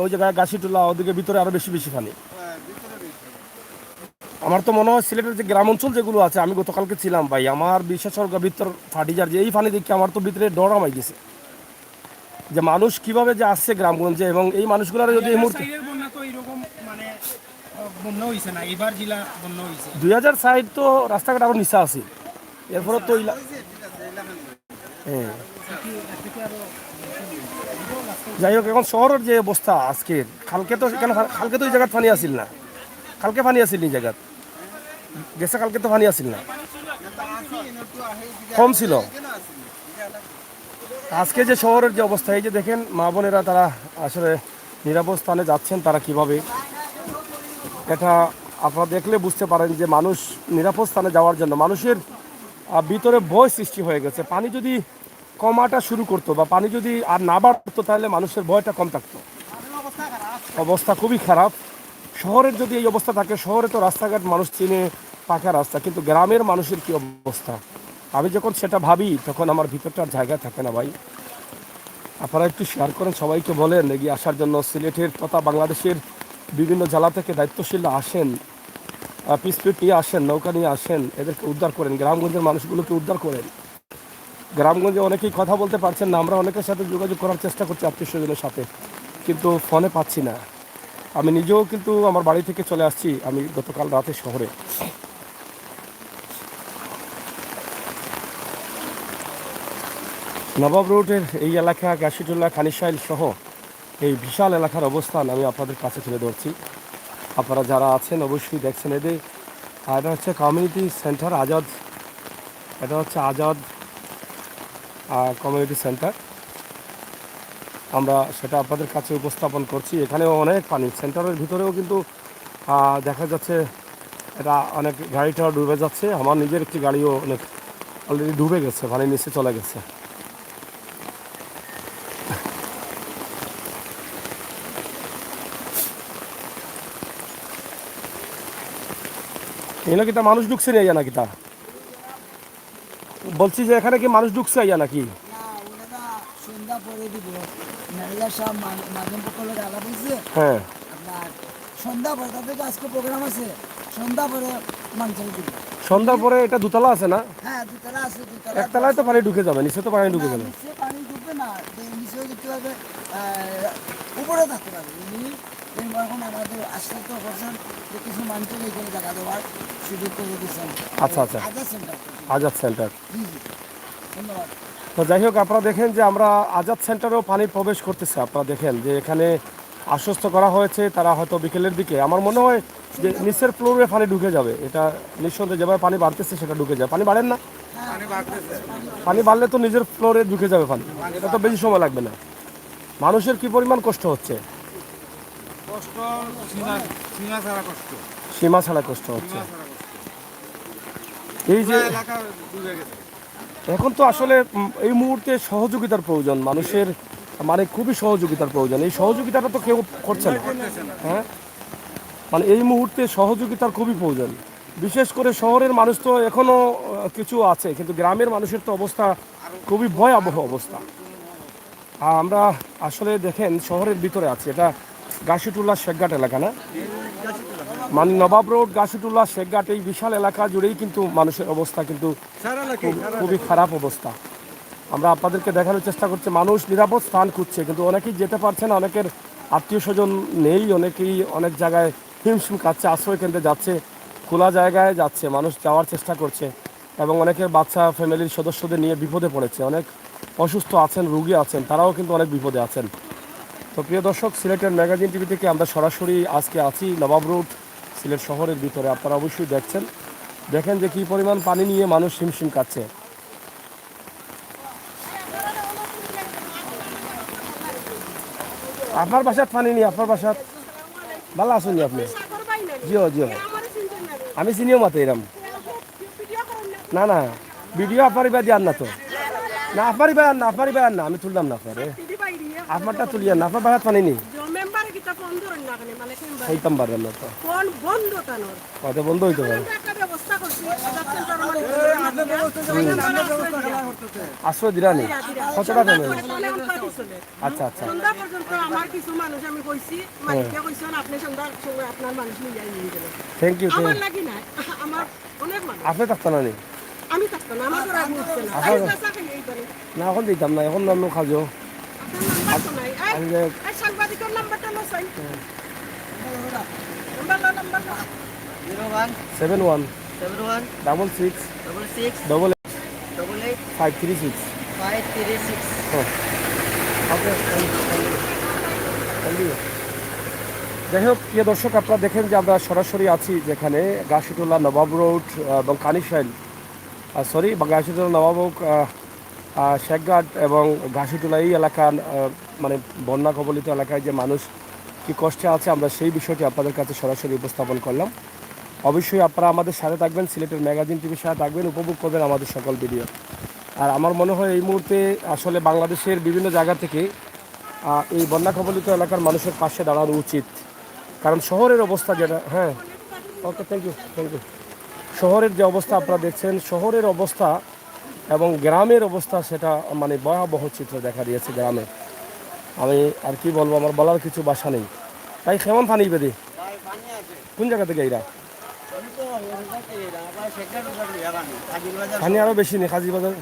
ওই জায়গায় গাছিটোলা ওদিকে ভিতরে আরো বেশি বেশি পানি। আমার তো মনে হয় সিলেটের যে গ্রাম অঞ্চল যেগুলো আছে, আমি গতকালকে ছিলাম ভাই, আমার বিশেষজ্ঞ ভিতর ফাটি যার যে এই পানি দেখে আমার তো ভিতরে ডর আমাই গেছে যে মানুষ কিভাবে যে আসছে গ্রামগঞ্জে, এবং এই মানুষগুলোর যদি এই মুহূর্তে সাইডের বন্যা তো এরকম মানে বন্যা হয়েছে না, এবার জেলা বন্যা হয়েছে। 2000 সাইড তো রাস্তাঘাট আরো নিচা আছে। এরপরে তো হ্যাঁ, যাই হোক, এখন শহরের যে অবস্থা আজকের, কালকে তো এখানে কালকে তো এই জায়গায় পানি আসিল না, কালকে পানি আসিল এই জায়গায় গেছে, কালকে তো পানি আসিল না, কম ছিল। আজকে যে শহরের যে অবস্থা, এই যে দেখেন মা বোনেরা তারা আসলে নিরাপদ স্থানে যাচ্ছেন, তারা কিভাবে, এটা আপনারা দেখলে বুঝতে পারেন যে মানুষ নিরাপদ স্থানে যাওয়ার জন্য মানুষের ভিতরে ভয় সৃষ্টি হয়ে গেছে। পানি যদি কমাটা শুরু করতো বা পানি যদি আর না বাড়তো, তাহলে মানুষের ভয়টা কম থাকতো। অবস্থা খুবই খারাপ। শহরের যদি এই অবস্থা থাকে, শহরে তো রাস্তাঘাট মানুষ চিনে, পাকা রাস্তা, কিন্তু গ্রামের মানুষের কি অবস্থা, আমি যখন সেটা ভাবি তখন আমার ভিতরটার জায়গা থাকে না ভাই। আপনারা একটু শেয়ার করেন, সবাইকে বলেন এগিয়ে আসার জন্য। সিলেটের তথা বাংলাদেশের বিভিন্ন জেলা থেকে দায়িত্বশীলরা আসেন, পিসপিট নিয়ে আসেন, নৌকা নিয়ে আসেন, এদেরকে উদ্ধার করেন, গ্রামগঞ্জের মানুষগুলোকে উদ্ধার করেন। গ্রামগঞ্জে অনেকেই কথা বলতে পারছেন না, আমরা অনেকের সাথে যোগাযোগ করার চেষ্টা করছি আত্মীয় স্বজনের সাথে, কিন্তু ফোনে পাচ্ছি না। আমি নিজেও কিন্তু আমার বাড়ি থেকে চলে আসছি, আমি গতকাল রাতে শহরে। নবাব রোডের এই এলাকা, গাছিটোলা, খানিশাইল সহ এই বিশাল এলাকার অবস্থান আমি আপনাদের কাছে তুলে ধরছি। আপনারা যারা আছেন অবশ্যই দেখছেন। এদের এটা হচ্ছে কমিউনিটি সেন্টার আজাদ, এটা হচ্ছে আজাদ কমিউনিটি সেন্টার। আমরা সেটা আপনাদের কাছে উপস্থাপন করছি। এখানেও অনেক পানি, সেন্টারের ভিতরেও কিন্তু দেখা যাচ্ছে এটা অনেক গাড়িটাও ডুবে যাচ্ছে। আমার নিজের একটি গাড়িও অনেক অলরেডি ডুবে গেছে, পানির নিচে চলে গেছে। এই নাকি তা মানুষ ঢুকছে না নাকি তা বলছি যে এখানে কি মানুষ ঢুকছে আইয়া নাকি? না, ওনারা সন্ধ্যা পরে দিব। ম্যানেজার সাহেব মাধ্যম পক্ষের আলাপ হয়েছে। হ্যাঁ, আপনার সন্ধ্যা পরে তাদের আজকে প্রোগ্রাম আছে, সন্ধ্যা পরে মানুষের দিব। সন্ধ্যার পরে এটা দুতলা আছে না? হ্যাঁ, দুতলা আছে, দুতলা। একতলায় তো পানি ঢুকে যাবে, নিচে তো পানি ঢুকে না, যাবে। নিচে পানি ঢুকবে না, নিচে দেখতে পাবে উপরে থাকতে পারবে। উনি এখন আমাদের আশ্বস্ত করছেন যে কিছু মানুষের এখানে জায়গা দেওয়ার সুযোগ করে দিচ্ছেন। আচ্ছা আচ্ছা, আজাদ সেন্টার। আজাদ সেন্টার। জি জি, ধন্যবাদ। তো যাই হোক, আপনারা দেখেন যে আমরা আজাদ সেন্টারেও পানি প্রবেশ করতেছে। আপনারা দেখেন যে এখানে আশ্বস্ত করা হয়েছে, তারা হয়তো বিকেলের দিকে, আমার মনে হয় যে নিচের ফ্লোরে পানি ঢুকে যাবে। এটা নিঃসন্দেহে যেভাবে পানি বাড়তেছে সেটা ঢুকে যাবে। পানি বাড়েন না? পানি বাড়লে তো নিজের ফ্লোরে ঢুকে যাবে পানি, এটা তো বেশি সময় লাগবে না। মানুষের কি পরিমাণ কষ্ট হচ্ছে, কষ্ট সীমা ছাড়া কষ্ট, সীমা ছাড়া কষ্ট হচ্ছে। এই যে এলাকা ডুবে গেছে। এখন তো আসলে এই মুহূর্তে সহযোগিতার প্রয়োজন, মানুষের মানে খুবই সহযোগিতার প্রয়োজন। এই সহযোগিতাটা তো কেউ করছে না। হ্যাঁ, মানে এই মুহূর্তে সহযোগিতার খুবই প্রয়োজন। বিশেষ করে শহরের মানুষ তো এখনও কিছু আছে, কিন্তু গ্রামের মানুষের তো অবস্থা খুবই ভয়াবহ অবস্থা। আমরা আসলে দেখেন শহরের ভিতরে আছি, এটা গাছিটোলা শেখঘাট এলাকা না, মানে নবাব রোড, গাছিটোলা, শেখঘাট, এই বিশাল এলাকা জুড়েই কিন্তু মানুষের অবস্থা কিন্তু খুবই খারাপ অবস্থা। আমরা আপনাদেরকে দেখানোর চেষ্টা করছি, মানুষ নিরাপদ স্থান খুঁজছে, কিন্তু অনেকেই যেতে পারছে না, অনেকের আত্মীয় স্বজন নেই, অনেকেই অনেক জায়গায় হিমশিম খাচ্ছে, আশ্রয় কেন্দ্রে যাচ্ছে। খোলা জায়গায় যাচ্ছে, মানুষ যাওয়ার চেষ্টা করছে এবং অনেকের বাচ্চা ফ্যামিলির সদস্যদের নিয়ে বিপদে পড়েছে, অনেক অসুস্থ আছেন, রুগী আছেন, তারাও কিন্তু অনেক বিপদে আছেন। তো প্রিয় দর্শক, সিলেটের ম্যাগাজিন টিভি থেকে আমরা সরাসরি আজকে আছি নবাব রোড সিলেট শহরের ভিতরে। আপনারা অবশ্যই দেখেন যে কী পরিমাণ পানি নিয়ে মানুষ হিমশিম খাচ্ছে। আপনার বাসার পানি নেই, আপনার বাসার ভালো আসুন আপনি? জিও জিও, আমি চিনিও মাতে এরম না না, ভিডিও আপনার এবার দিয়ার না তো, না আপনার এবার না, আমি তুললাম না আপনারে, আপনারটা তুলিয়ার না, আপনার বাসার পানি নেই হইতাম পারবেন না তো, হয়তো বন্ধ হইতে পারে। আশ্রয় দিলা নেই, কত টাকা নেই? আচ্ছা আচ্ছা, সন্ধ্যা পর্যন্ত আমার কিছু মানুষ আমি কইছি, মালিককে কইছেন আপনি সন্ধ্যার সময় আপনার মানুষ নিয়ে নিয়ে গেলেন। Thank you. আমার লাগি না, আমার অনেক মানুষ। আপনি থাকতো না নেই? আমি থাকতাম না, আমার তো রাগ উঠছে না। আপনার- এই কাঁচা খাই এই করে। না এখন দিতাম না, এখন অন্য খাজো। আপনার নাম্বার তো নাই। আমি যে এই সাংবাদিকের নাম্বারটা লো চাই। নাম্বার লো। 01 71 71 66 66 ডবল 88 536। 536 যাই হোক, প্রিয় দর্শক, আপনারা দেখেন যে আমরা সরাসরি আছি যেখানে গাছিটোলা নবাব রোড এবং কানিশাইল গাছিটোলা নবাব শেখঘাট এবং ঘাসিটোলা এই এলাকার মানে বন্যা কবলিত এলাকায় যে মানুষ কি কষ্টে আছে, আমরা সেই বিষয়টি আপনাদের কাছে সরাসরি উপস্থাপন করলাম। অবশ্যই আপনারা আমাদের সাথে থাকবেন, সিলেটের ম্যাগাজিন টিভির সাথে থাকবেন, উপভোগ করবেন আমাদের সকল ভিডিও। আর আমার মনে হয় এই মুহূর্তে আসলে বাংলাদেশের বিভিন্ন জায়গা থেকে এই বন্যা কবলিত এলাকার মানুষের পাশে দাঁড়ানো উচিত, কারণ শহরের অবস্থা যেটা, হ্যাঁ ওকে, থ্যাংক ইউ। শহরের যে অবস্থা আপনারা দেখছেন, শহরের অবস্থা এবং গ্রামের অবস্থা, সেটা মানে ভয়াবহ চিত্র দেখা দিয়েছে গ্রামে। আমি আর কি বলবো, আমার বলার কিছু ভাষা নেই। তাই কেমন পানি বেঁধে কোন জায়গা থেকে এরা পানি আরো বেশি নেই? কাজী বাজার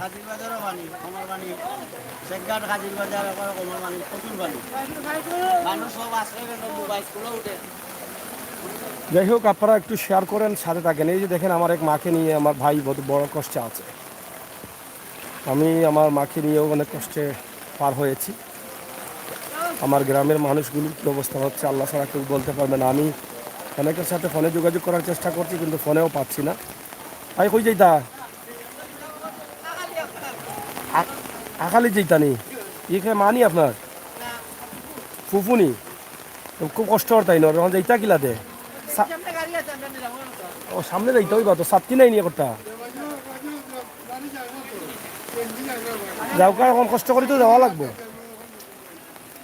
যাই হোক, আপনারা একটু শেয়ার করেন, সাথে থাকেন। এই যে দেখেন, আমার এক মাকে নিয়ে আমার ভাই বড় কষ্টে আছে, আমি আমার মাকে নিয়েও অনেক কষ্টে পার হয়েছি। আমার গ্রামের মানুষগুলোর কী অবস্থা হচ্ছে আল্লাহ ছাড়া কেউ বলতে পারবে না। আমি অনেকের সাথে ফোনে যোগাযোগ করার চেষ্টা করছি, কিন্তু ফোনেও পাচ্ছি না। ভাই কই যাইতা? আকালি যাইতা নি? এখানে মানি আপনার ফুফুনি খুব কষ্ট হর, তাই না? যাইতা কিলাতে ও সামনে যাইতে হইবা তো, সাতটি নাই নিয়ে করতা যাওকা, এখন কষ্ট করি তো যাওয়া লাগবো,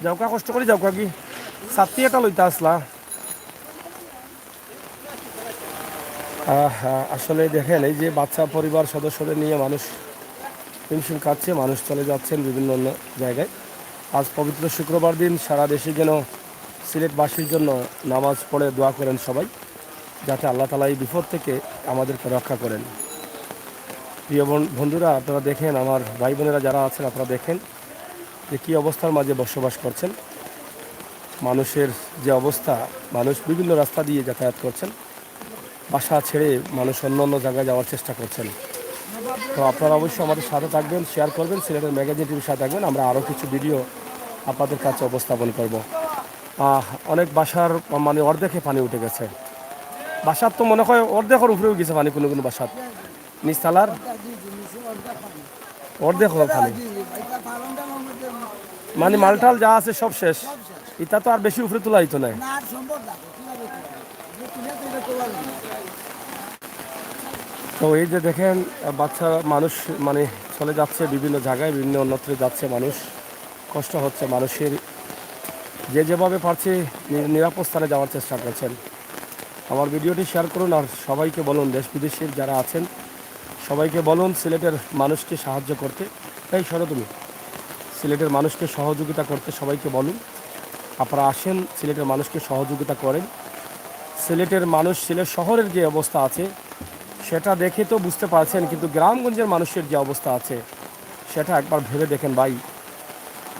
যাওকা কষ্ট করি যাওকা, কি সাতটি এটা লইতে আসলা। আসলে দেখেন, এই যে বাচ্চা পরিবার সদস্যদের নিয়ে মানুষ হিমশিম খাচ্ছে, মানুষ চলে যাচ্ছেন বিভিন্ন অন্য জায়গায়। আজ পবিত্র শুক্রবার দিন, সারা দেশে যেন সিলেটবাসীর জন্য নামাজ পড়ে দোয়া করেন সবাই, যাতে আল্লাহ তাআলা এই বিপদ থেকে আমাদেরকে রক্ষা করেন। প্রিয় বন্ধুরা, আপনারা দেখেন, আমার ভাই বোনেরা যারা আছেন, আপনারা দেখেন যে কী অবস্থার মাঝে বসবাস করছেন। মানুষের যে অবস্থা, মানুষ বিভিন্ন রাস্তা দিয়ে যাতায়াত করছেন, বাসা ছেড়ে মানুষ অন্য অন্য জায়গায় যাওয়ার চেষ্টা করছেন। তো আপনারা অবশ্যই আমাদের সাথে থাকবেন, শেয়ার করবেন, সিলেটের ম্যাগাজিন টিভির সাথে থাকবেন। আমরা আরও কিছু ভিডিও আপনাদের কাছে উপস্থাপন করব। অনেক বাসার মানে অর্ধেকে পানি উঠে গেছে, বাসার তো মনে হয় অর্ধেকের উপরেও গেছে পানি, কোনো কোনো বাসার নিচতলার অর্ধেক পানি, মানে মালটাল যা আছে সব শেষ। এটা তো আর বেশি উপরে তোলা হইতো না। তো এই যে দেখেন, বাচ্চা মানুষ মানে চলে যাচ্ছে বিভিন্ন জায়গায়, বিভিন্ন অন্যত্রে যাচ্ছে মানুষ, কষ্ট হচ্ছে মানুষের। যে যেভাবে পারছে নিরাপদ স্থানে যাওয়ার চেষ্টা করছেন। আমার ভিডিওটি শেয়ার করুন, আর সবাইকে বলুন, দেশ বিদেশের যারা আছেন সবাইকে বলুন সিলেটের মানুষকে সাহায্য করতে। এই সরো তুমি, সিলেটের মানুষকে সহযোগিতা করতে সবাইকে বলুন। আপনারা আসেন, সিলেটের মানুষকে সহযোগিতা করেন। সিলেটের মানুষ, সিলেট শহরের যে অবস্থা আছে সেটা দেখে তো বুঝতে পারছেন, কিন্তু গ্রামগঞ্জের মানুষের যে অবস্থা আছে সেটা একবার ভেবে দেখেন ভাই।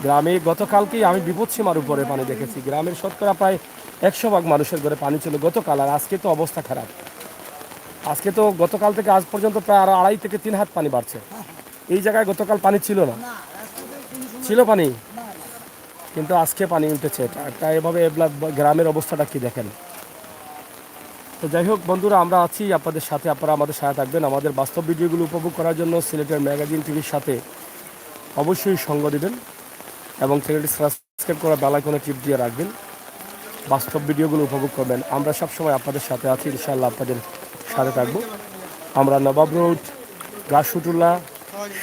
গ্রামে গতকালকেই আমি বিপদসীমার উপরে পানি দেখেছি, গ্রামের শতকরা প্রায় 100 ভাগ মানুষের ঘরে পানি ছিল গতকাল, আর আজকে তো অবস্থা খারাপ। আজকে তো গতকাল থেকে আজ পর্যন্ত প্রায় আরো 2.5 থেকে 3 হাত পানি বাড়ছে। এই জায়গায় গতকাল পানি ছিল না, না রাস্তাতে কোনো সময় ছিল পানি, না না কিন্তু আজকে পানি উঠেছে। তাই এভাবে গ্রামের অবস্থাটা কি দেখেন। তো যাই হোক বন্ধুরা, আমরা আছি আপনাদের সাথে, আপনারা আমাদের সাথে থাকবেন। আমাদের বাস্তব ভিডিওগুলো উপভোগ করার জন্য সিলেটের ম্যাগাজিন টিভির সাথে অবশ্যই সঙ্গ দিবেন এবং চ্যানেলটি সাবস্ক্রাইব করা বেল আইকনে টিপ দিয়ে রাখবেন। বাস্তব ভিডিওগুলো উপভোগ করবেন। আমরা সবসময় আপনাদের সাথে আছি, ইনশাআল্লাহ আপনাদের সাথে থাকবো। আমরা নবাব রোড, গাছুটুল্লা,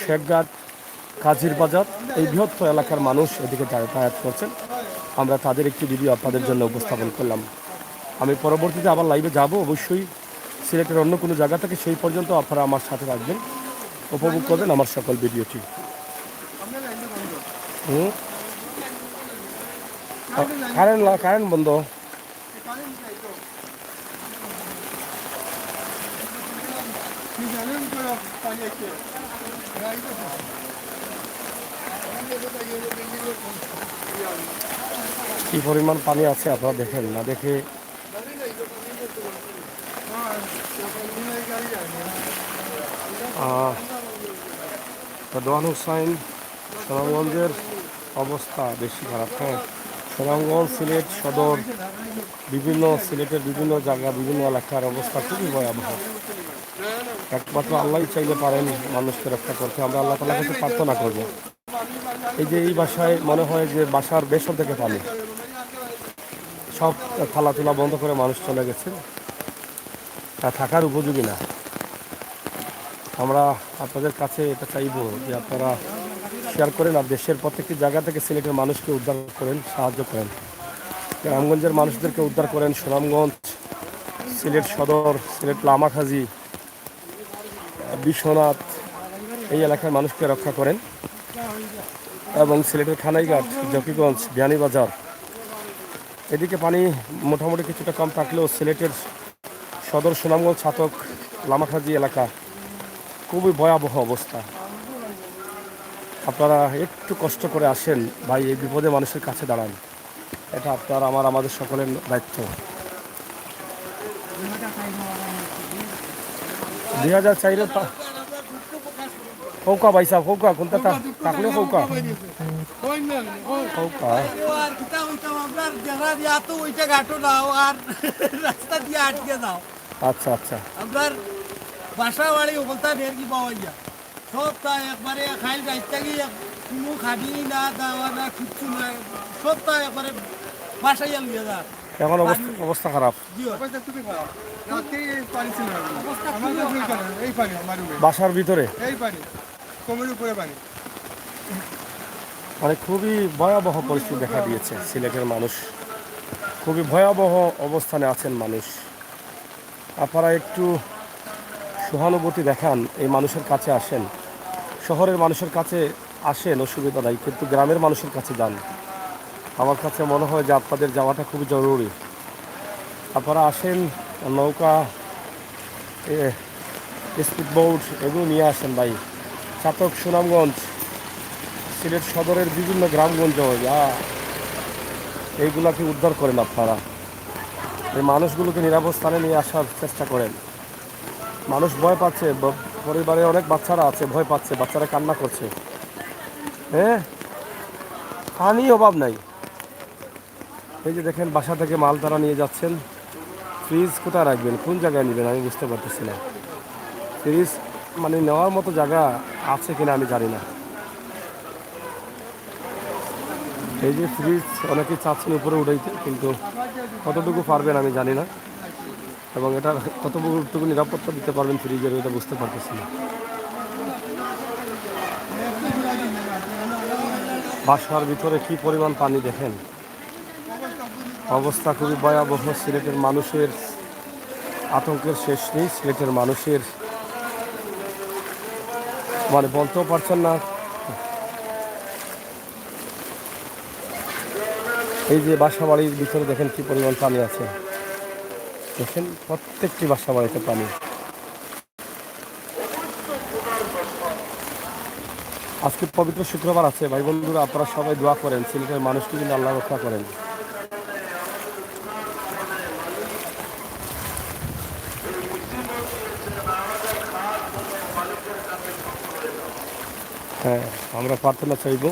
শেখঘাট, কাজির বাজার, এই বৃহত্তর এলাকার মানুষ এদিকে যাতায়াত করছেন। আমরা তাদের একটি ভিডিও আপনাদের জন্য উপস্থাপন করলাম। আমি পরবর্তীতে আবার লাইভে যাব অবশ্যই সিলেটের অন্য কোনো জায়গা থেকে। সেই পর্যন্ত আপনারা আমার সাথে থাকবেন, উপভোগ করবেন আমার সকল ভিডিওটি। কারেন্ট বন্ধ। কি জানেন তো পানি আছে কি পরিমাণ পানি আছে আপনারা দেখেন, না দেখে দোয়ান হুসাইন, সুনামগঞ্জের অবস্থা বেশি খারাপ। হ্যাঁ, সুনামগঞ্জ, সিলেট সদর, সিলেটের বিভিন্ন জায়গা, বিভিন্ন এলাকার অবস্থা খুবই ভয়াবহ। একমাত্র আল্লাহই চাইলে পারেন মানুষকে রক্ষা করতে। আমরা আল্লাহ তাআলার কাছে প্রার্থনা করব। এই যে এই বাসায় মনে হয় যে বাসার বেসন থেকে পানি, সব থালা তুলা বন্ধ করে মানুষ চলে গেছে, তা থাকার উপযোগী না। আমরা আপনাদের কাছে এটা চাইব যে আপনারা শেয়ার করেন আর দেশের প্রত্যেকটি জায়গা থেকে সিলেটের মানুষকে উদ্ধার করেন, সাহায্য করেন। গ্রামগঞ্জের মানুষদেরকে উদ্ধার করেন। সুনামগঞ্জ, সিলেট সদর, সিলেট লামাখাজি, বিশ্বনাথ, এই এলাকার মানুষকে রক্ষা করেন। এবং সিলেটের খানাইঘাট, জকিগঞ্জ, বিয়ানীবাজার, এদিকে পানি মোটামুটি কিছুটা কম থাকলেও সিলেটের সদর, সুনামগঞ্জ, ছাতক, লামাখাজি এলাকা খুবই ভয়াবহ অবস্থা। আপনারা একটু কষ্ট করে আসেন ভাই, এই বিপদে মানুষের কাছে দাঁড়ান। এটা আপনার আমাদের সকলের দায়িত্ব। 2004 কৌকা ভাই সাহেব, কৌকা কোনটা থাকলে কৌকা কৌকা আর কিতা হইতাম আপনার জায়গা দিয়া তো ওইটা ঘাটো দাও আর রাস্তা দিয়ে আটকে দাও। আচ্ছা আচ্ছা, আপনার বাসা বাড়ি ওখানটা ঢের কি পাওয়া যায়, সব তাই একবারে খাইল রাস্তা গিয়ে কোনো খাবি না, দাওয়া না, কিচ্ছু না, সব তাই একবারে বাসায় লিয়ে যা। এখন অবস্থা খারাপ। অবস্থা খুবই খারাপ। রাতে পানি ছিল না, আমাদের দুই কারণ এই পানি আমার রুমে, বাসার ভিতরে এই পানি কোমরের উপরে পানি। মানে খুবই ভয়াবহ পরিস্থিতি দেখা দিয়েছে। সিলেটের মানুষ খুবই ভয়াবহ অবস্থানে আছেন মানুষ। আপনারা একটু সহানুভূতি দেখান, এই মানুষের কাছে আসেন। শহরের মানুষের কাছে আসেন, অসুবিধা নাই, কিন্তু গ্রামের মানুষের কাছে যান। আমার কাছে মনে হয় যে আপনাদের যাওয়াটা খুবই জরুরি। আপনারা আসেন, নৌকা, স্পিড বোট এগুলো নিয়ে আসেন ভাই। ছাতক, সুনামগঞ্জ, সিলেট সদরের বিভিন্ন গ্রামগঞ্জ এইগুলাকে উদ্ধার করেন আপনারা। এই মানুষগুলোকে নিরাপদ স্থানে নিয়ে আসার চেষ্টা করেন। মানুষ ভয় পাচ্ছে, পরিবারে অনেক বাচ্চারা আছে, ভয় পাচ্ছে, বাচ্চারা কান্না করছে। হ্যাঁ, পানি অভাব নাই। এই যে দেখেন বাসা থেকে মাল তারা নিয়ে যাচ্ছেন। ফ্রিজ কোথায় রাখবেন, কোন জায়গায় নেবেন আমি বুঝতে পারতেছি না। ফ্রিজ মানে নেওয়ার মতো জায়গা আছে কিনা আমি জানি না। এই যে ফ্রিজ অনেকেই চাচ্ছেন উপরে উঠাইতে, কিন্তু কতটুকু পারবেন আমি জানি না, এবং এটা কতটুকু নিরাপত্তা দিতে পারবেন ফ্রিজের এটা বুঝতে পারতেছি না। বাসার ভিতরে কি পরিমাণ পানি দেখেন, অবস্থা খুবই ভয়াবহ। সিলেটের মানুষের আতঙ্কের শেষ নেই। সিলেটের মানুষের মানে বলতেও পারছেন না। এই যে বাসা বাড়ির ভিতরে দেখেন কি পরিমাণ পানি আছে, দেখেন প্রত্যেকটি বাসা বাড়িতে পানি। আজকে পবিত্র শুক্রবার আছে ভাই বন্ধুরা, আপনারা সবাই দোয়া করেন সিলেটের মানুষকে কিন্তু আল্লাহ রক্ষা করেন। হ্যাঁ, আমরা প্রার্থনা চাইব।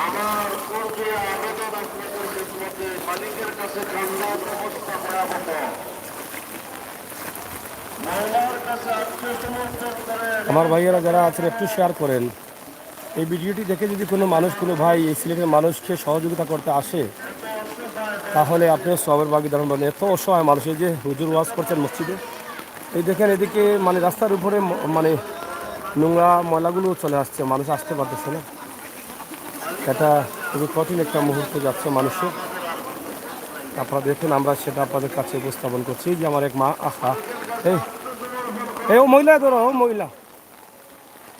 আমার করবে আবেদন আপনাদের খেদমতে, মালিকের কাছে কান্নার অবস্থা ভয়াবহ। মহিলার কাছে আত্মসমর্পণ করেন। আমার ভাইয়েরা যারা আছেন একটু শেয়ার করেন। এই ভিডিওটি দেখে যদি কোনো মানুষ, কোনো ভাই এই সিলেটের মানুষকে সহযোগিতা করতে আসে, তাহলে আপনিও সবের ভাগিদার হবেন। এত অসহায় মানুষ, এই যে হুজুর ওয়াজ করছেন মসজিদে, এই দেখেন এদিকে মানে রাস্তার উপরে মানে নোংরা ময়লাগুলো চলে আসছে, মানুষ আসতে পারতেছে না। এটা খুবই কঠিন একটা মুহূর্তে যাচ্ছে মানুষের। আপনারা দেখুন, আমরা সেটা আপনাদের কাছে উপস্থাপন করছি। যে আমার এক মা, আহা, এই ও মহিলা ধরো, ও মহিলা,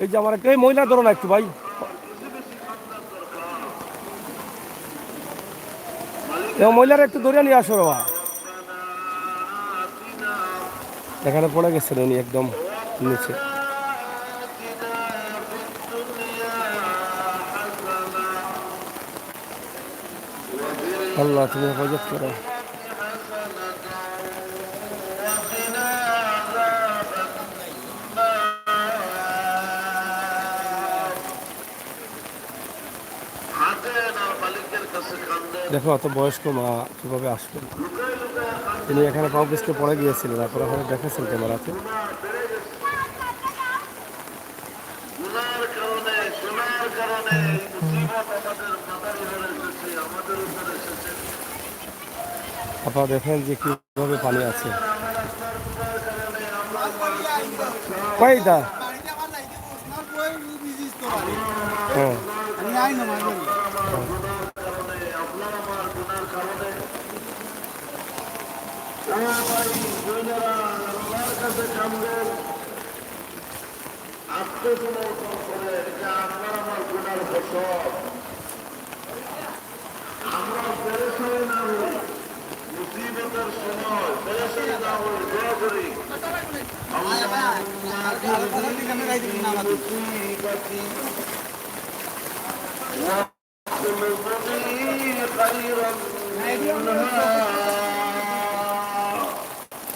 এই যে আমার এই মহিলা ধরো না একটু ভাই, এই মহিলারা একটু ধরে নিয়ে আসো বাবা। এখানে পড়ে গেছেন উনি একদম নিচে। আল্লাহ তুমি হেফাজত করো। দেখো অত বয়স্ক মা কিভাবে আসবেন। তিনি এখানে পাও পিছকে পড়ে গিয়েছিলেন, আপনারা হয়তো দেখেছেন ক্যামেরাতে। আপনারা দেখেন যে কিভাবে পানি আছে। কয়টা হ্যাঁ আত্মসমর্পণ করে যে আপনার আমার গুনার ফসল, আমরা পেরেশানি না হই, মুসিবতের সময় পেরেশানি না হই, দোয়া করি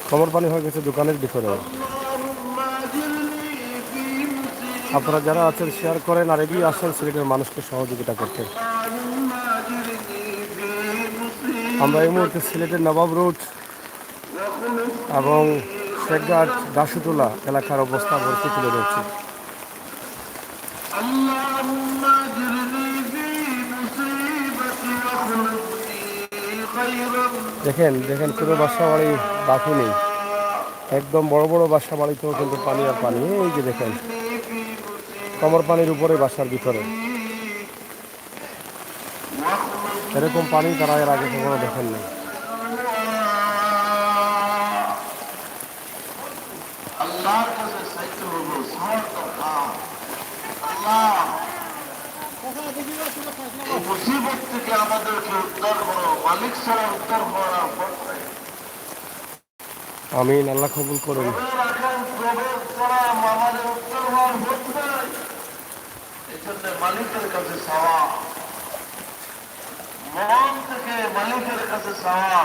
কমর পানি হয়ে গেছে দোকানের ভিতরে। আপনারা যারা আছেন শেয়ার করেন আর এগিয়ে আসেন সিলেটের মানুষকে সহযোগিতা করতে। আমরা এই মুহূর্তে সিলেটের নবাব রোড এবং শেখঘাট দাসুটোলা এলাকার অবস্থা বলতে তুলে ধরছি। দেখেন দেখেন কোনো বাসা বাড়ি বাকি নেই, একদম বড় বড় বাসা বাড়িতেও কিন্তু পানি আর পানি। এই যে দেখেন কমর পানির উপরে বাসার ভিতরে এরকম পানি তারা এর আগে কখনো দেখেননি। আল্লাহর কাছে চাইতে হবো সাহায্য দরকার। আল্লাহ এই মুসিবত থেকে আমাদেরকে উদ্ধার করো, মালিক ছাড়া উদ্ধার হওয়ার পথ নাই। আমিন, আল্লাহ কবুল করুন। রাখেন প্রবেশ করা আমাদের উদ্ধার হওয়ার পথ নাই। এই জন্য মালিকের কাছে চাওয়া, মন থেকে মালিকের কাছে চাওয়া,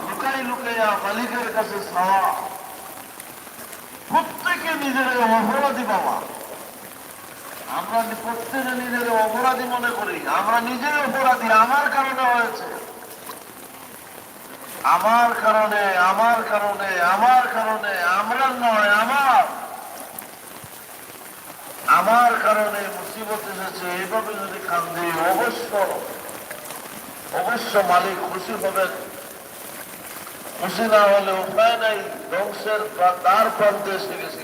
লুকাই লুকাইয়া মালিকের কাছে চাওয়া। প্রত্যেকে নিজের অপরাধী বাবা, আমরা প্রত্যেকে নিজের অপরাধী মনে করি। আমরা নিজের অপরাধী, আমার কারণে হয়েছে, আমার কারণে, আমার কারণে, আমার কারণে, আমরা নয়, আমার কারণে মুসিবত এসেছে। এইভাবে যদি কান্দি অবশ্য অবশ্য মালিক খুশি হবেন। খুশি না হলে উপায় নাই, ধ্বংসের দ্বার প্রান্তে এসে গেছি।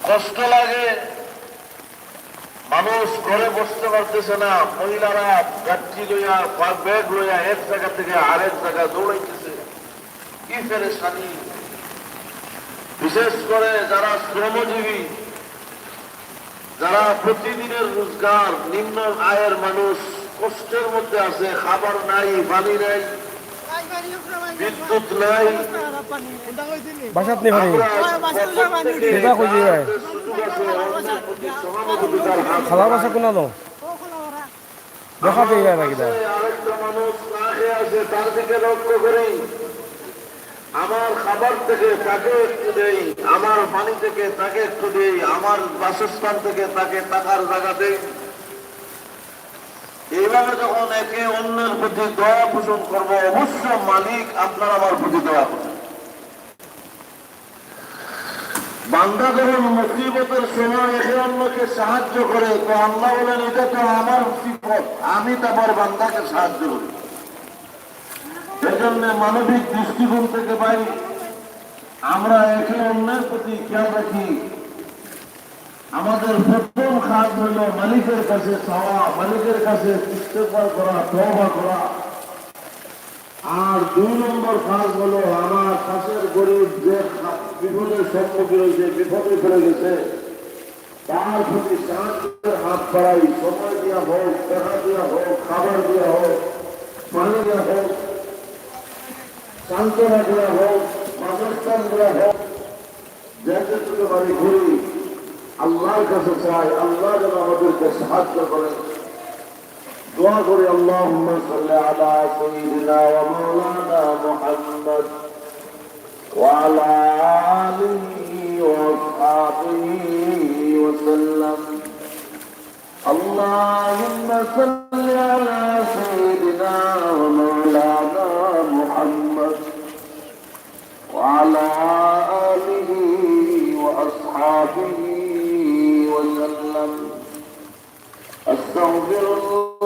কষ্ট লাগে, মানুষ ঘরে বসতে পারতেছে না, মহিলারা গাড়ি লইয়া ব্যাগ লইয়া এক জায়গা থেকে আরেক জায়গা দৌড়াইতেছে। কি পেরেশানি, বিশেষ করে যারা শ্রমজীবী, যারা প্রতিদিনের রোজগার, নিম্ন আয়ের মানুষ কষ্টের মধ্যে আছে, খাবার নাই, পানি নাই, বিদ্যুৎ নাই। বাসাত নেই পানি এটা কই যায় খালা বাসা কোনা নো দেখা যায় না কিটা আরেকটা মানুষ না খেয়ে আছে, তার দিকে লক্ষ্য করি। আমার খাবার থেকে তাকে একটু দেই, আমার পানি থেকে তাকে একটু দেই, আমার বাসস্থান থেকে তাকে টাকার জায়গা দেই। এইভাবে যখন একে অন্যের প্রতি দয়া পোষণ করবো, অবশ্য মালিক আপনার আমার প্রতি দয়া করবেন। বান্দা যখন মুসিবতের সময় একে অন্যকে সাহায্য করে, তো আল্লাহ বলেন এটা তো আমার সিফত, আমি তারপর বান্দাকে সাহায্য করি। সেজন্য মানবিক দৃষ্টিকোণ থেকে ভাই আমরা একে অন্যের প্রতি খেয়াল রাখি। আমাদের প্রথম কাজ হইল মালিকের কাছে চাওয়া, মালিকের কাছে ইস্তেগফার করা, তওবা করা। আর 2 নম্বর কাজ হলো আমার পাশের গরিব যে বিপদের সম্মুখীন হয়েছে, বিপদে পড়ে গেছে, তার প্রতি সাহায্যের হাত বাড়াই। সময় দেওয়া হোক, টাকা দেওয়া হোক, খাবার দেওয়া হোক, পানি দেওয়া হোক, সান্ত্বনা দেওয়া হোক, বাসস্থান দেওয়া হোক, যেটুকু বাড়ি ঘুরি আল্লাহর কাছে চাই, আল্লাহ যেন আমাদেরকে সাহায্য করেন। দোয়া করি আল্লাহুম্মা সাল্লি আলা সাইয়্যিদিনা ওয়া মাওলানা মুহাম্মদ ওয়া আলা আলিহি ওয়া আসহাবিহি ওয়া সাল্লাম। আল্লাহুম্মা সাল্লি আলা সাইয়্যিদিনা ওয়া মাওলানা মুহাম্মদ ওয়া আলা আলিহি ওয়া আসহাবিহি ওয়া সাল্লাম। أستغفر الله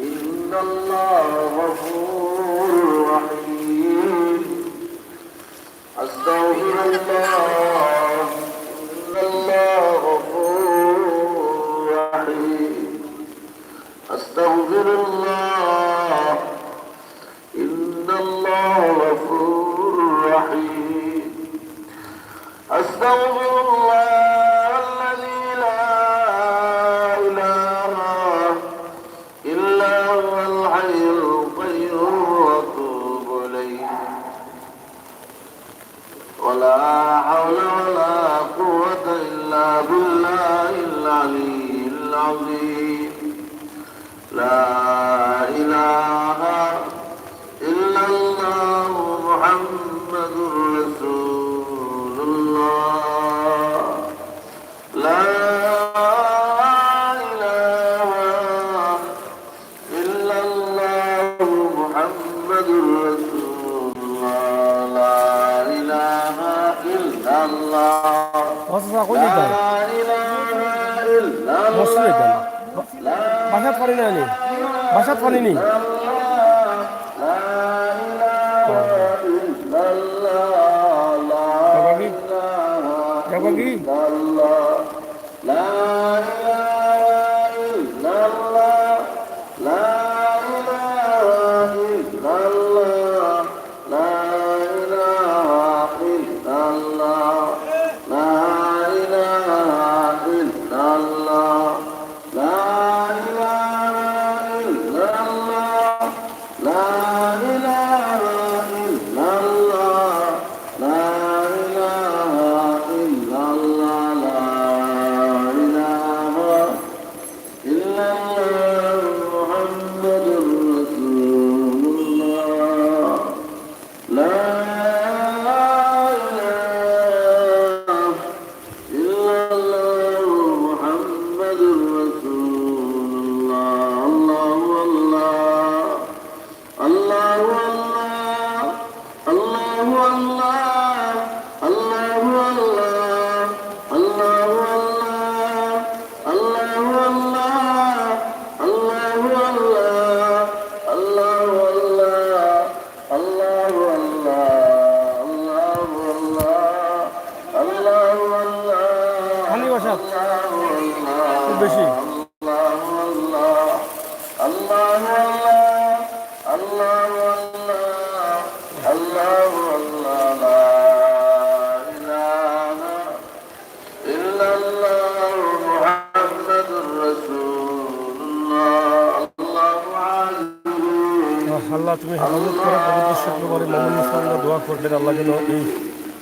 إن الله غفور رحيم. أستغفر الله إن الله غفور رحيم. أستغفر الله إن الله غفور رحيم. أستغفر الله ولا حول ولا قوة إلا بالله العلي العظيم. لا إله إلا الله محمد رسول الله. لا إله إلا الله محمد رسول الله. لا إله إلا الله. অসা কই যায় মসলে যায় বাসাত পানি না নি বাসাত পানি নি কি বেশি আল্লাহ তুমি হেফাজত করো। পবিত্র শুক্রবারে মামুন মুসলমানরা দোয়া করবেন আল্লাহ যেন এই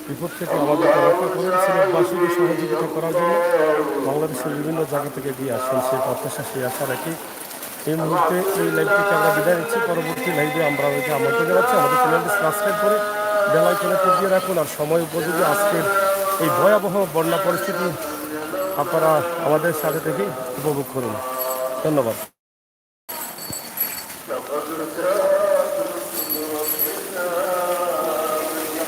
বিপদ থেকে আমাদেরকে রক্ষা করেন। সিলেটবাসীকে সহযোগিতা করার জন্য বাংলাদেশের বিভিন্ন জায়গা থেকে দিয়ে আসেন সেই প্রত্যাশা, সেই আশা রাখি এই মুহূর্তে এই লাইভ থেকে আমরা বিদায় নিচ্ছি। পরবর্তী লাইভে আমরা আমাদের জানাচ্ছি আমাদের চ্যানেলটি সাবস্ক্রাইব করে বেল আইকনে টিপ দিয়ে রাখুন। আর সময় উপযোগী আজকের এই ভয়াবহ বন্যা পরিস্থিতি আপনারা আমাদের সাথে থেকে উপভোগ করুন। ধন্যবাদ।